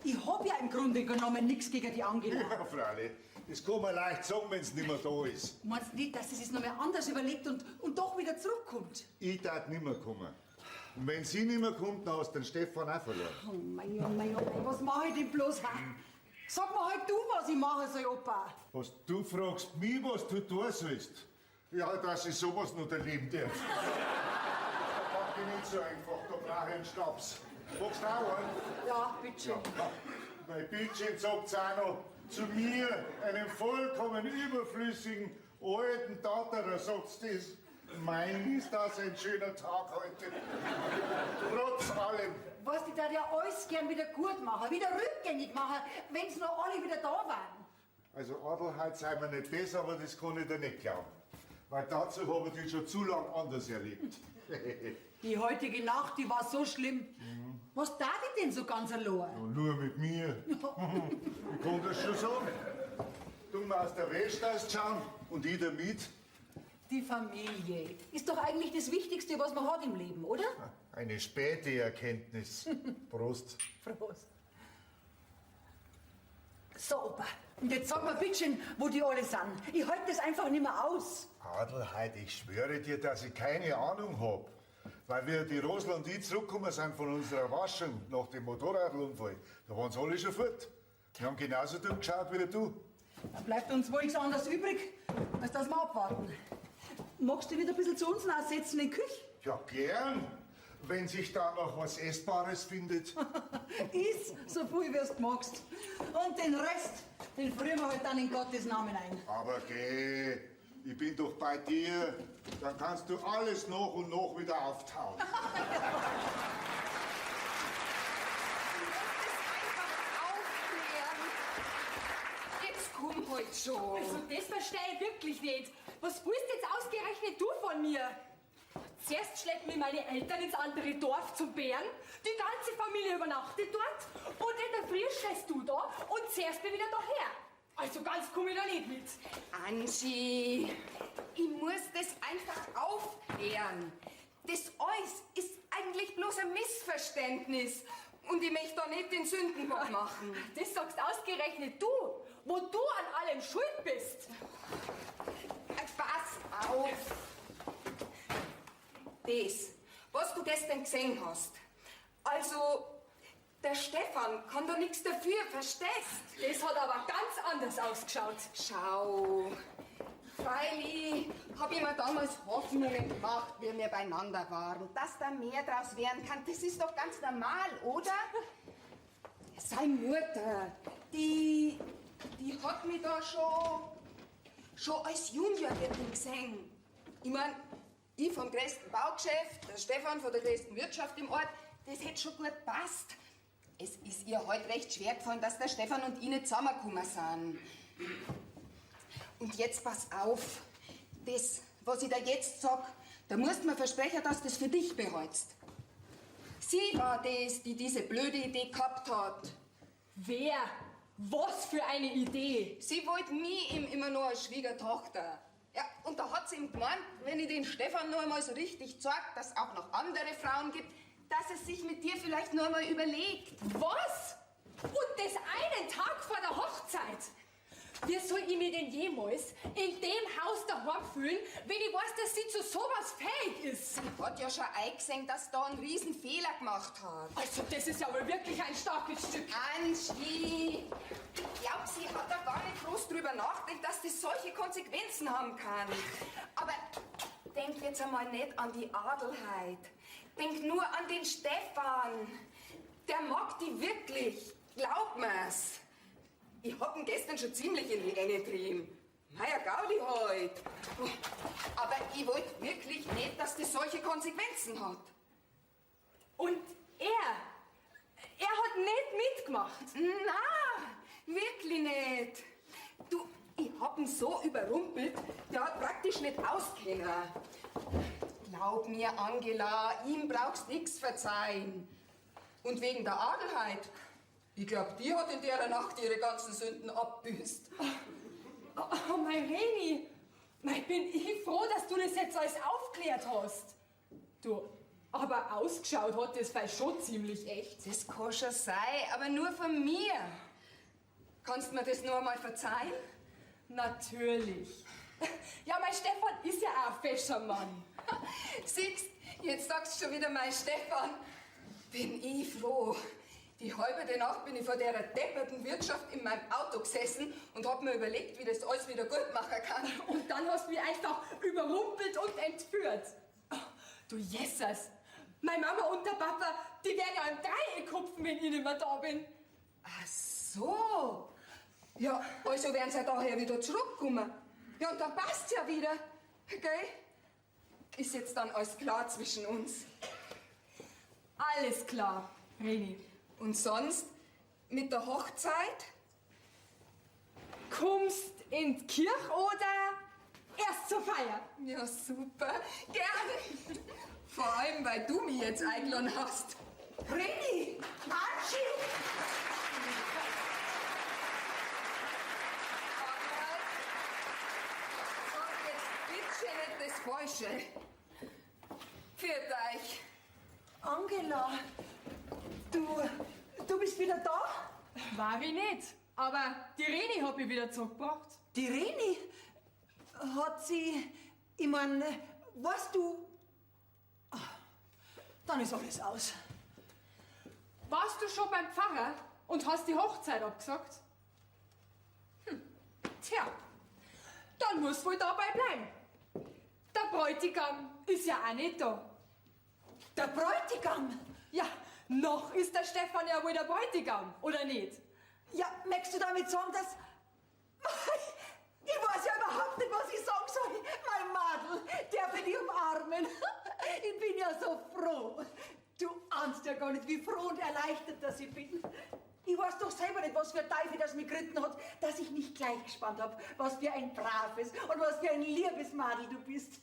ich hab ja im Grunde genommen nichts gegen die Angela. Ja, Freilich. Das kann man leicht sagen, wenn es nicht mehr da ist. Meinst du nicht, dass sie sich noch mal anders überlegt und doch wieder zurückkommt? Ich darf nicht mehr kommen. Und wenn sie nicht mehr kommt, dann hast du den Stefan auch verloren. Oh mein, oh mein, oh mein, was mach ich denn bloß? Sag mir halt du, was ich machen soll, Opa. Was du fragst mich, was du tun sollst? Ja, dass ich sowas noch erleben darf. Das macht ich nicht so einfach, da brauche ich einen Schnaps. Magst du auch einen? Ja, bitteschön. Mein Bildschirm sagt's auch noch zu mir, einem vollkommen überflüssigen alten Tater, sagt's das. Mein, ist das ein schöner Tag heute. Trotz allem. Weißt du, ich darf ja alles gern wieder gut machen, wieder rückgängig machen, wenn's noch alle wieder da waren. Also Adelheid sei mir nicht besser, aber das kann ich dir nicht glauben. Weil dazu habe ich dich schon zu lang anders erlebt. Die heutige Nacht, die war so schlimm. Was tat ich denn so ganz allein? Und nur mit mir. Ich kann das schon sagen. Du musst der Wäsche ausschauen und ich damit. Die Familie ist doch eigentlich das Wichtigste, was man hat im Leben, oder? Eine späte Erkenntnis. Prost. Prost. So, Opa, und jetzt sag mal bitte, wo die alle sind. Ich halte das einfach nicht mehr aus. Adelheid, ich schwöre dir, dass ich keine Ahnung hab. Weil wir die Rosl und ich zurückgekommen sind von unserer Waschung nach dem Motorradunfall, da waren sie alle schon fort. Die haben genauso dumm geschaut wie du. Da bleibt uns wohl nichts anderes übrig, als dass wir abwarten. Magst du wieder ein bisschen zu uns nachsetzen in die Küche? Ja, gern, wenn sich da noch was Essbares findet. Iss so viel, wie du magst. Und den Rest, den frieren wir halt dann in Gottes Namen ein. Aber geh, ich bin doch bei dir, dann kannst du alles nach und nach wieder auftauen. Jetzt komm halt schon. Also, das verstehe ich wirklich nicht. Was willst jetzt ausgerechnet du von mir? Zuerst schleppen mich meine Eltern ins andere Dorf zum Bären, die ganze Familie übernachtet dort und in der Früh stehst du da und zehrst mich wieder daher. Also ganz komm ich da nicht mit. Angie, ich muss das einfach aufklären. Das alles ist eigentlich bloß ein Missverständnis. Und ich möchte da nicht den Sündenbock machen. Das sagst ausgerechnet du, wo du an allem schuld bist. Pass auf. Das, was du gestern gesehen hast. Also, der Stefan kann da nichts dafür, verstehst? Das hat aber ganz anders ausgeschaut. Schau, freilich habe ich mir damals Hoffnungen gemacht, wie wir beieinander waren, dass da mehr draus werden kann. Das ist doch ganz normal, oder? Seine Mutter, die hat mich da schon als Juniorwirtin gesehen. Ich mein, ich vom größten Baugeschäft, der Stefan von der größten Wirtschaft im Ort, das hätte schon gut passt. Es ist ihr heute recht schwer gefallen, dass der Stefan und ich nicht zusammengekommen sind. Und jetzt pass auf, das, was ich dir jetzt sag, da musst du mir versprechen, dass du das für dich behältst. Sie war das, die diese blöde Idee gehabt hat. Wer? Was für eine Idee? Sie wollte mich ihm immer nur als Schwiegertochter. Ja, und da hat sie ihm gemeint, wenn ich den Stefan nur einmal so richtig zeig, dass es auch noch andere Frauen gibt, dass er sich mit dir vielleicht nur einmal überlegt. Was? Und das einen Tag vor der Hochzeit? Wie soll ich mich denn jemals in dem Haus daheim fühlen, wenn ich weiß, dass sie zu sowas fähig ist? Sie hat ja schon eingesehen, dass da einen riesen Fehler gemacht hat. Also das ist ja wohl wirklich ein starkes Stück. Angie, ich glaub, sie hat da gar nicht groß drüber nachgedacht, dass das solche Konsequenzen haben kann. Aber denk jetzt einmal nicht an die Adelheid. Denk nur an den Stefan. Der mag die wirklich. Glaub mir's. Ich hab ihn gestern schon ziemlich in die Enge getrieben. Meier Gaudi heut. Aber ich wollte wirklich nicht, dass das solche Konsequenzen hat. Und er hat nicht mitgemacht. Na, wirklich nicht. Du, ich hab ihn so überrumpelt, der hat praktisch nicht auskennen. Glaub mir, Angela, ihm brauchst nix verzeihen. Und wegen der Adelheid, ich glaub, die hat in der Nacht ihre ganzen Sünden abbüßt. Oh, mein Reni, bin ich froh, dass du das jetzt alles aufklärt hast. Du, aber ausgeschaut hat das Fall schon ziemlich echt. Das kann schon sein, aber nur von mir. Kannst du mir das nur einmal verzeihen? Natürlich. Ja, mein Stefan ist ja auch ein fescher Mann. Siehst, jetzt sagst du schon wieder mein Stefan. Bin ich froh. Die halbe Nacht bin ich vor der depperten Wirtschaft in meinem Auto gesessen und hab mir überlegt, wie das alles wieder gut machen kann. Und dann hast du mich einfach überrumpelt und entführt. Oh, du Jesus, meine Mama und der Papa, die werden ja im Dreieck hupfen, wenn ich nicht mehr da bin. Ach so. Ja, also werden sie daher wieder zurückkommen. Ja, und dann passt's ja wieder. Gell? Ist jetzt dann alles klar zwischen uns. Alles klar, Reni. Und sonst mit der Hochzeit? Kommst in die Kirche oder erst zur Feier? Ja, super. Gern. Vor allem, weil du mich jetzt eingeladen hast. Reni! Archie! Sag jetzt bitte nicht das Falsche. Für euch. Angela, du bist wieder da? War ich nicht. Aber die Reni hat mich wieder zurückgebracht. Die Reni? Hat sie... Ich mein, weißt du... Ah, dann ist alles aus. Warst du schon beim Pfarrer und hast die Hochzeit abgesagt? Tja, dann musst du wohl dabei bleiben. Der Bräutigam ist ja auch nicht da. Der Bräutigam? Ja, noch ist der Stefan ja wohl der Bräutigam, oder nicht? Ja, möchtest du damit sagen, dass... Ich weiß ja überhaupt nicht, was ich sagen soll. Mein Madel, der will dich umarmen. Ich bin ja so froh. Du ahnst ja gar nicht, wie froh und erleichtert, dass ich bin. Ich weiß doch selber nicht, was für ein Teufel das mich geritten hat, dass ich nicht gleich gespannt habe, was für ein braves und was für ein liebes Madel du bist.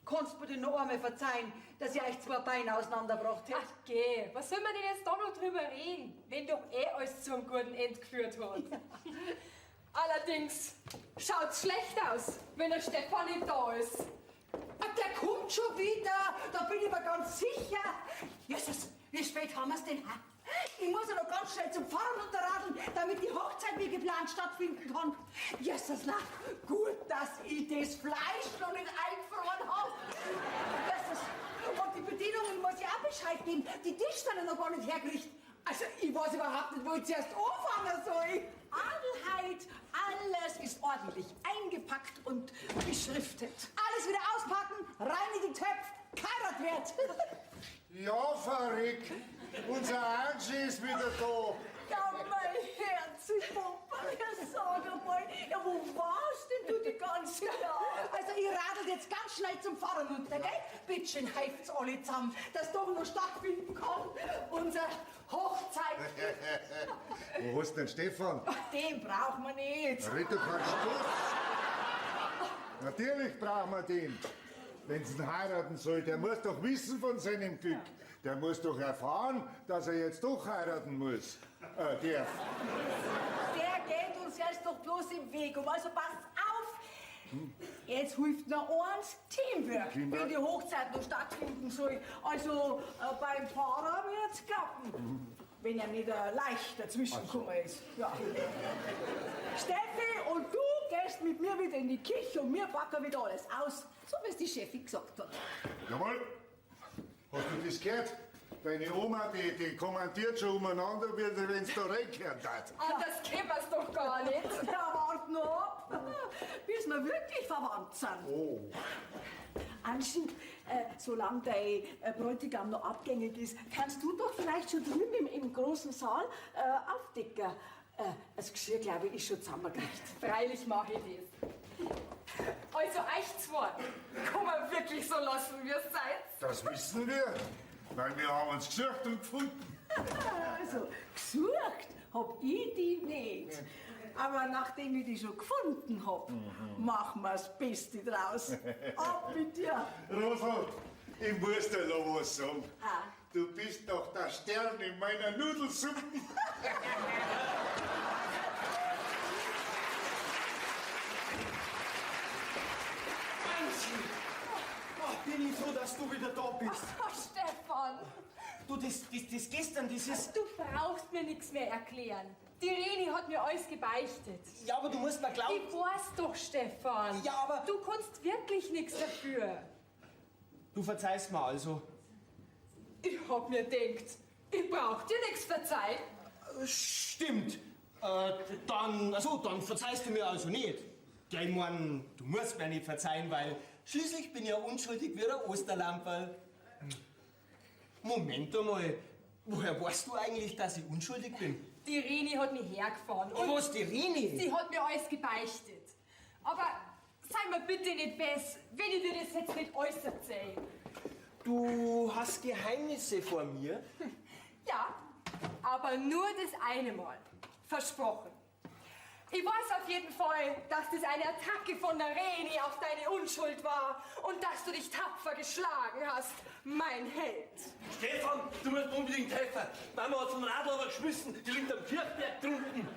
Kannst du mir denn noch einmal verzeihen, dass ich euch zwei Beine auseinandergebracht hätte? Ach geh, was soll man denn jetzt da noch drüber reden, wenn doch alles zum guten End geführt hat? Allerdings schaut's schlecht aus, wenn der Stefan nicht da ist. Ah, der kommt schon wieder, da bin ich mir ganz sicher. Jesus, wie spät haben wir's denn? Ich muss ja noch ganz schnell zum Fahren unterradeln, damit die Hochzeit wie geplant stattfinden kann. Jesus, na, gut, dass ich das Fleisch noch nicht eingefroren habe. Jesus, und die Bedienungen muss ich auch Bescheid geben. Die Tischstange noch gar nicht hergerichtet. Also, ich weiß überhaupt nicht, wo ich zuerst anfangen soll. Adelheid, alles ist ordentlich eingepackt und beschriftet. Alles wieder auspacken, rein in die Töpfe, keiner wird. Ja, verrückt. Unser Angie ist wieder da. Ja, mein Herz, Papa, ja, sag einmal, ja, wo warst denn du die ganze Zeit? Also, ich radel jetzt ganz schnell zum Pfarrer runter, gell? Bittchen, helft's alle zusammen, dass doch noch stattfinden kann, unser Hochzeit. Wo hast du denn Stefan? Den brauchen wir nicht. Red doch keinen Stoß. Natürlich brauchen wir den. Wenn sie ihn heiraten soll, der muss doch wissen von seinem Glück. Der muss doch erfahren, dass er jetzt doch heiraten muss. Darf. Der geht uns jetzt doch bloß im Weg um, also passt auf. Jetzt hilft noch eins, Teamwork, Teamwork. wenn die Hochzeit noch stattfinden soll. Also beim Fahrer wird's klappen. Wenn er nicht leicht dazwischengekommen ist. Ja. Steffi, und du gehst mit mir wieder in die Küche und wir packen wieder alles aus, so wie es die Chefin gesagt hat. Jawohl. Hast du das gehört? Deine Oma, die kommandiert schon umeinander, wenn es da reingehört hat. Anders können wir's doch gar nicht. Ja, wart noch ab, bis wir wirklich verwandt sind. Oh. Anscheinend, solange dein Bräutigam noch abgängig ist, kannst du doch vielleicht schon drüben im großen Saal aufdecken. Das Geschirr, glaube ich, ist schon zusammengekriegt. Freilich mache ich das. Also euch zwei, kann man wirklich so lassen, wie ihr seid? Das wissen wir, weil wir haben uns gesucht und gefunden. Also, gesucht hab ich die nicht. Aber nachdem ich die schon gefunden hab, machen wir das Beste draus. Ab mit dir. Rosel, ich muss dir noch was sagen. Ah. Du bist doch der Stern in meiner Nudelsuppe. Bin ich froh, dass du wieder da bist. Oh, Stefan, Du, das gestern, dieses... du brauchst mir nichts mehr erklären. Die Reni hat mir alles gebeichtet. Ja, aber du musst mir glauben... Ich weiß doch, Stefan. Ja, aber... Du kannst wirklich nichts dafür. Du verzeihst mir also. Ich hab mir gedacht, ich brauch dir nichts verzeihen. Stimmt. Dann verzeihst du mir also nicht. Ja, ich mein, du musst mir nicht verzeihen, weil schließlich bin ich ja unschuldig wie der Osterlamperl. Moment einmal, woher weißt du eigentlich, dass ich unschuldig bin? Die Reni hat mich hergefahren. Und Was, die Rini? sie hat mir alles gebeichtet. Aber sei mir bitte nicht bess, wenn ich dir das jetzt nicht alles erzähle. Du hast Geheimnisse vor mir? Ja, aber nur das eine Mal. Versprochen. Ich weiß auf jeden Fall, dass das eine Attacke von der Reni auf deine Unschuld war und dass du dich tapfer geschlagen hast, mein Held. Stefan, du musst unbedingt helfen. Mama hat vom Radl aber geschmissen, die liegt am Kirchberg drunten.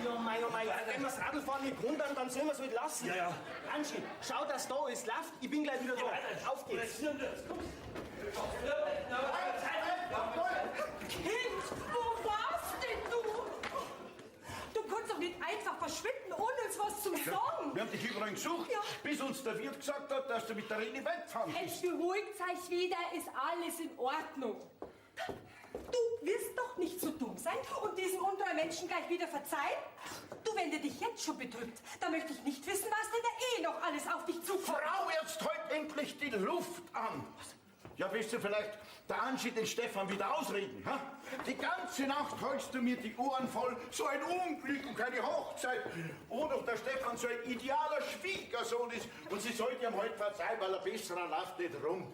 Oh mein. Wenn wir das Radlfahren nicht können, dann sollen wir es halt lassen. Ja. Anschi, schau, dass da alles läuft. Ich bin gleich wieder da. Auf geht's. Kind, wo warst denn du? Du kannst doch nicht einfach verschwinden, ohne uns was zu sagen. Wir haben dich überall gesucht, Ja. bis uns der Wirt gesagt hat, dass du mit der Reni weggefahren bist. Jetzt beruhigt euch wieder, ist alles in Ordnung. Du wirst doch nicht so dumm sein und diesem untreuen Menschen gleich wieder verzeihen. Du, wenn der dich jetzt schon betrügt, dann möchte ich nicht wissen, was denn da noch alles auf dich zukommt. Frau, jetzt halt endlich die Luft an. Ja, willst du vielleicht der Anschi den Stefan wieder ausreden? Ha? Die ganze Nacht hältst du mir die Ohren voll. So ein Unglück und keine Hochzeit. Und ob der Stefan so ein idealer Schwiegersohn ist. Und sie sollte ihm heute verzeihen, weil er besserer läuft nicht rum.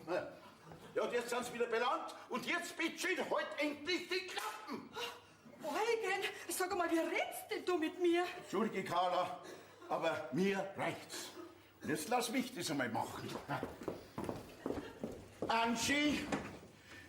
Ja, und jetzt sind sie wieder belangt. Und jetzt bitte schön, halt endlich die Klappen. Eugen, sag mal, wie redst denn du mit mir? Entschuldige, Carla, aber mir reicht's. Und jetzt lass mich das einmal machen. Anschi,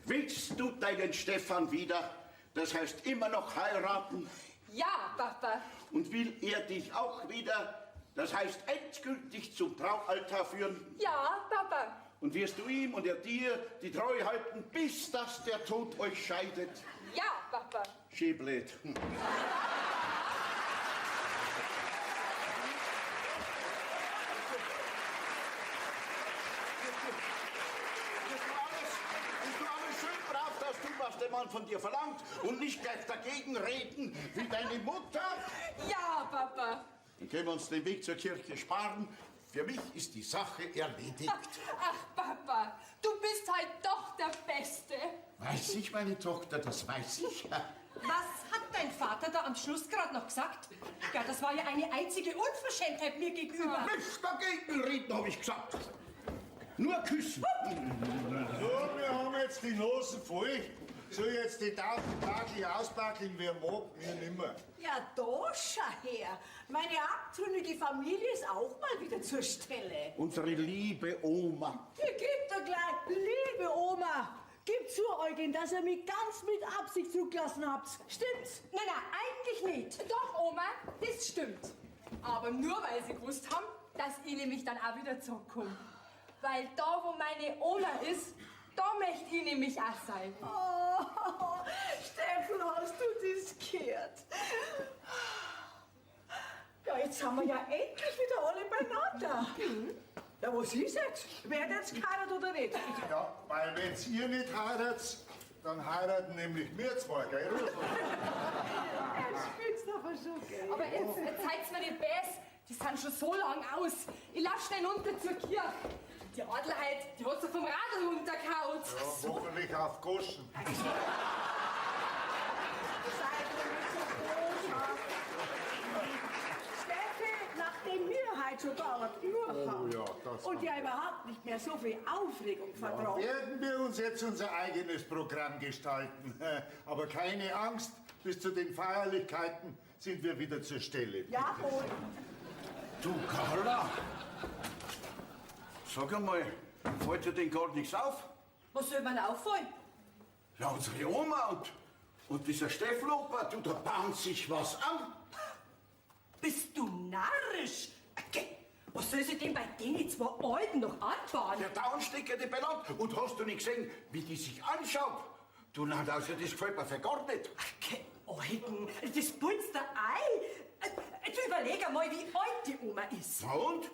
willst du deinen Stefan wieder, das heißt immer noch heiraten? Ja, Papa. Und will er dich auch wieder, das heißt endgültig zum Traualtar führen? Ja, Papa. Und wirst du ihm und er dir die Treue halten, bis dass der Tod euch scheidet? Ja, Papa. Schäblät. Was der Mann von dir verlangt und nicht gleich dagegen reden wie deine Mutter. Ja, Papa. Dann können wir uns den Weg zur Kirche sparen. Für mich ist die Sache erledigt. Ach, Papa, du bist halt doch der Beste. Weiß ich, meine Tochter, das weiß ich. Was hat dein Vater da am Schluss gerade noch gesagt? Ja, das war ja eine einzige Unverschämtheit mir gegenüber. Nicht dagegen reden, habe ich gesagt. Nur küssen. So, wir haben jetzt die Nase voll. Soll ich jetzt die 1000 Tagel auspacken, wer mag, mir nimmer. Ja, da schau her. Meine abtrünnige Familie ist auch mal wieder zur Stelle. Unsere liebe Oma. Ihr gebt doch gleich, liebe Oma, gib zu, Eugen, dass ihr mich ganz mit Absicht zurückgelassen habt. Stimmt's? Nein, eigentlich nicht. Doch, Oma, das stimmt. Aber nur, weil sie gewusst haben, dass ich nämlich dann auch wieder zurückkomme. Weil da, wo meine Oma ist, da möchte ich nämlich auch sein. Oh, Steffen, hast du das gehört? Ja, jetzt haben wir ja endlich wieder alle beieinander. Ja, was ist jetzt? Wer jetzt geheiratet oder nicht? Ja, weil wenn's ihr nicht heiratet, dann heiraten nämlich wir zwei, gell? Das spielst aber schon, gell? Aber jetzt zeigt's mir die Bass. Die sind schon so lang aus. Ich lauf schnell runter zur Kirche. Die Adelheid, die hat sie vom Radl runtergehauen. Ja, hoffentlich auf Goschen. Steffi, nachdem wir heute schon dauernd nur haben ja, das und ja überhaupt nicht mehr so viel Aufregung vertragen. Werden wir uns jetzt unser eigenes Programm gestalten. Aber keine Angst, bis zu den Feierlichkeiten sind wir wieder zur Stelle. Jawohl. Du, Carla. Sag einmal, fällt dir denn gar nichts auf? Was soll mir auffallen? Ja, unsere Oma und dieser Steffloper, du, da bahnt sich was an. Bist du narrisch? Okay. Was soll sich denn bei denen zwei Alten noch anbauen? Der Downstecker, die benannt. Und hast du nicht gesehen, wie die sich anschaut? Du, na, also, das gefällt mir für gar nicht. Okay. Alten, das putzt der Ei. Jetzt überleg einmal, wie alt die Oma ist. Na und?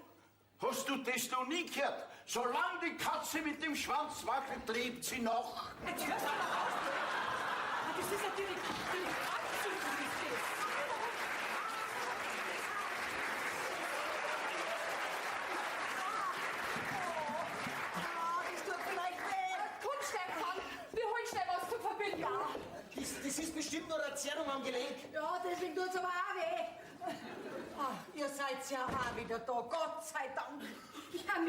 Hast du das noch nie gehört? Solange die Katze mit dem Schwanz wackelt, lebt sie noch. Jetzt hörst du mal auf. Das ist natürlich Anzug, das ist das. Das tut vielleicht weh. Komm, Stefan, wir holen schnell was zum Verbinden. Ja. Das ist bestimmt nur eine Zerrung am Gelenk. Ja, deswegen tut's aber auch weh. Ach, ihr seid ja auch wieder da, Gott sei Dank. Wir haben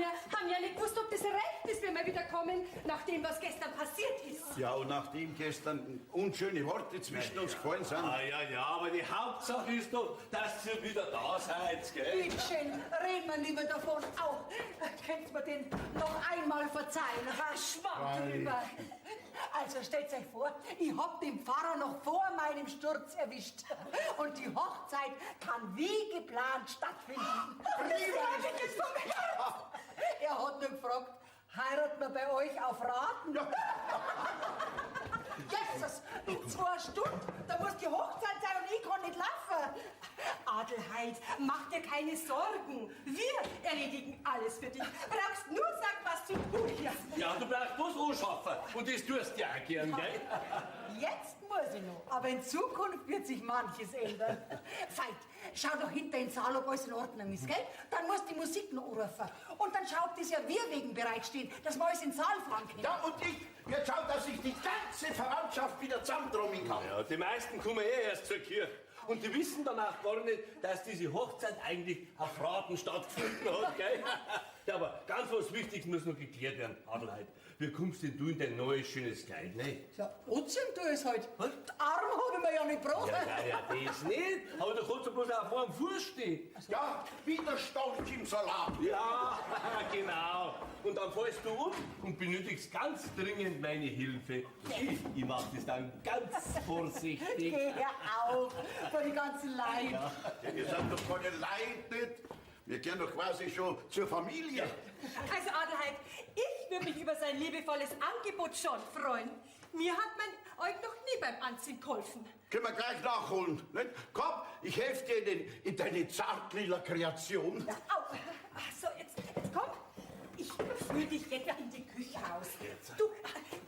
ja nicht gewusst, ob das recht ist, wenn wir wieder kommen, nach dem, was gestern passiert ist. Ja, und nachdem gestern unschöne Worte zwischen uns gefallen sind. Ja, aber die Hauptsache ist doch, dass ihr wieder da seid, gell? Bitteschön, reden wir lieber davon. Au, könnt mir den noch einmal verzeihen? Schwamm drüber. Also stellt euch vor, ich hab den Pfarrer noch vor meinem Sturz erwischt. Und die Hochzeit kann wie geplant stattfinden. Er hat nur gefragt, heiraten wir bei euch auf Raten? Jesus, in 2 Stunden, da muss die Hochzeit sein und ich kann nicht laufen. Adelheid, mach dir keine Sorgen. Wir erledigen alles für dich. Brauchst nur sagen, was zu tun ist. Ja, du brauchst bloß anschaffen. Und das tust du ja auch gern, gell? Jetzt muss ich noch, aber in Zukunft wird sich manches ändern. Veit, schau doch hinter den Saal, ob alles in Ordnung ist, gell? Dann musst du die Musik noch anrufen. Und dann schaut, dass ja wir wegen bereitstehen, dass wir alles in den Saal fahren können. Ja, und ich jetzt schau, dass ich die ganze Verwandtschaft wieder zusammentrommeln kann. Ja, die meisten kommen erst zur Kirche. Und die wissen dann auch gar nicht, dass diese Hochzeit eigentlich auf Raten stattgefunden hat, gell? Ja, aber ganz was Wichtiges muss noch geklärt werden, Adelheid. Wie kommst denn du in dein neues, schönes Kleid, ne? Ja, anziehen tu es halt. Den Arm habe ich mir ja nicht gebrochen. Ja, das nicht. Aber da kannst du bloß auch vor dem Fuß stehen. Ja, wie der Storch im Salat. Ja, genau. Und dann fällst du um und benötigst ganz dringend meine Hilfe. Ich mach das dann ganz vorsichtig. Geh auf von den ganzen Leuten. Ja, ihr seid doch keine Leute. Wir gehören doch quasi schon zur Familie. Also Adelheid, ich würde mich über sein liebevolles Angebot schon freuen. Mir hat man euch noch nie beim Anziehen geholfen. Können wir gleich nachholen. Nicht? Komm, ich helfe dir in deine zartlila Kreation. Ja, au. Ach so, jetzt komm. Ich führe dich jetzt in die Küche raus. Du,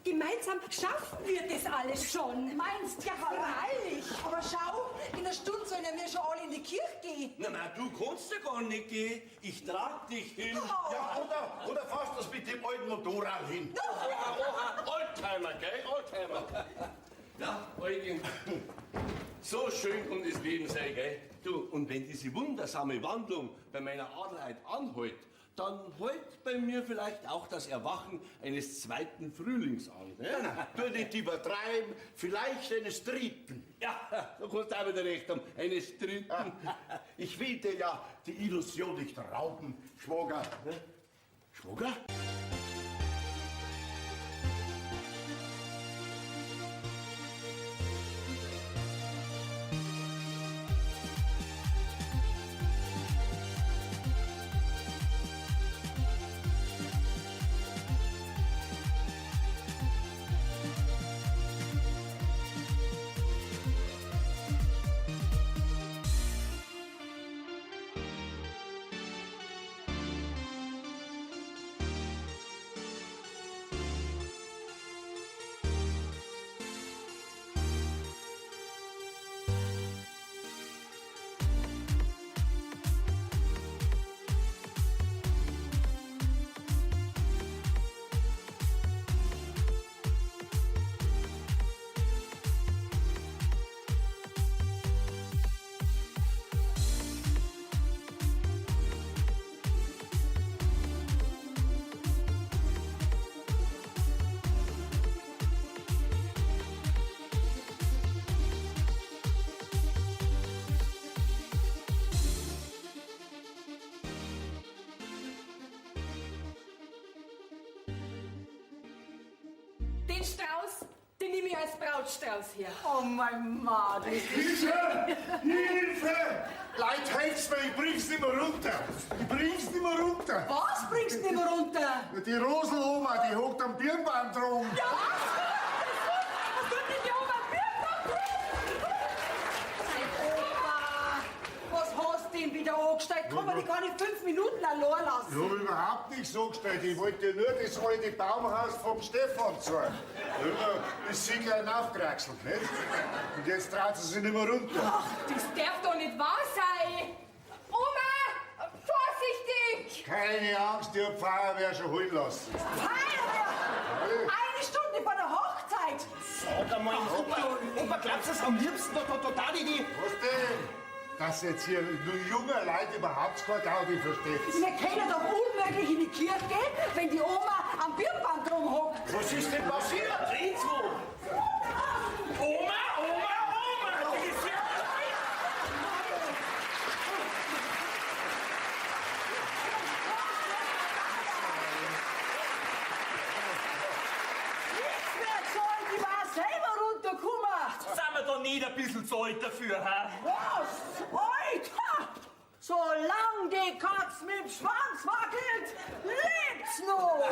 gemeinsam schaffen wir das alles schon. Meinst ja, freilich. Aber schau, in einer Stunde sollen wir schon alle in die Kirche gehen. Na, du kannst ja gar nicht gehen. Ich trag dich hin. Ja, oder fährst das mit dem alten Motorrad hin? Oldtimer, gell? Oldtimer. Ja, Eugen, so schön kann das Leben sein, gell? Du, und wenn diese wundersame Wandlung bei meiner Adelheid anhält, dann hält bei mir vielleicht auch das Erwachen eines zweiten Frühlings an. Ne? Nein, tu nicht übertreiben, vielleicht eines dritten. Ja, du kannst auch wieder recht haben, eines dritten. Ich will dir ja die Illusion nicht rauben, Schwager. Schwager? Den Strauß, den nehme ich als Brautstrauß her. Oh mein Mann, Hilfe! Hilfe! Leute, helft's mir, ich bring's nicht mehr runter. Ich bring's nicht mehr runter. was bringst du nicht mehr runter? Die Roseloma, die hockt am Birnbaum drum. Was tut denn die Oma Birnbaum? denn wieder angestellt? Kann man die gar nicht 5 Minuten allein Ich lassen? habe überhaupt nicht so gestellt. Ich wollte nur das alte Baumhaus vom Stefan zeigen. Da ist sie gleich aufgeraxelt, nicht? Und jetzt traut sie sich nicht mehr runter. Ach, das darf doch nicht wahr sein. Oma, vorsichtig! Keine Angst, die hat Feuerwehr schon holen lassen. Feuerwehr! Eine Stunde vor der Hochzeit! Sag einmal, Opa, glaubst du es am liebsten doch total die... Was denn? Dass jetzt hier nur junger Leute überhaupt kein Gaudi versteht. Wir können doch unmöglich in die Kirche gehen, wenn die Oma am Birnbaum rumhockt. Was ist denn passiert? Rinzo! Oma! Die ist ja... Nichts mehr zahlen, die war selber runtergekommen. Sind wir da nicht ein bisschen zu alt dafür, hä? Was? Alter! Solange die Katz mit dem Schwanz wackelt, lebt's noch!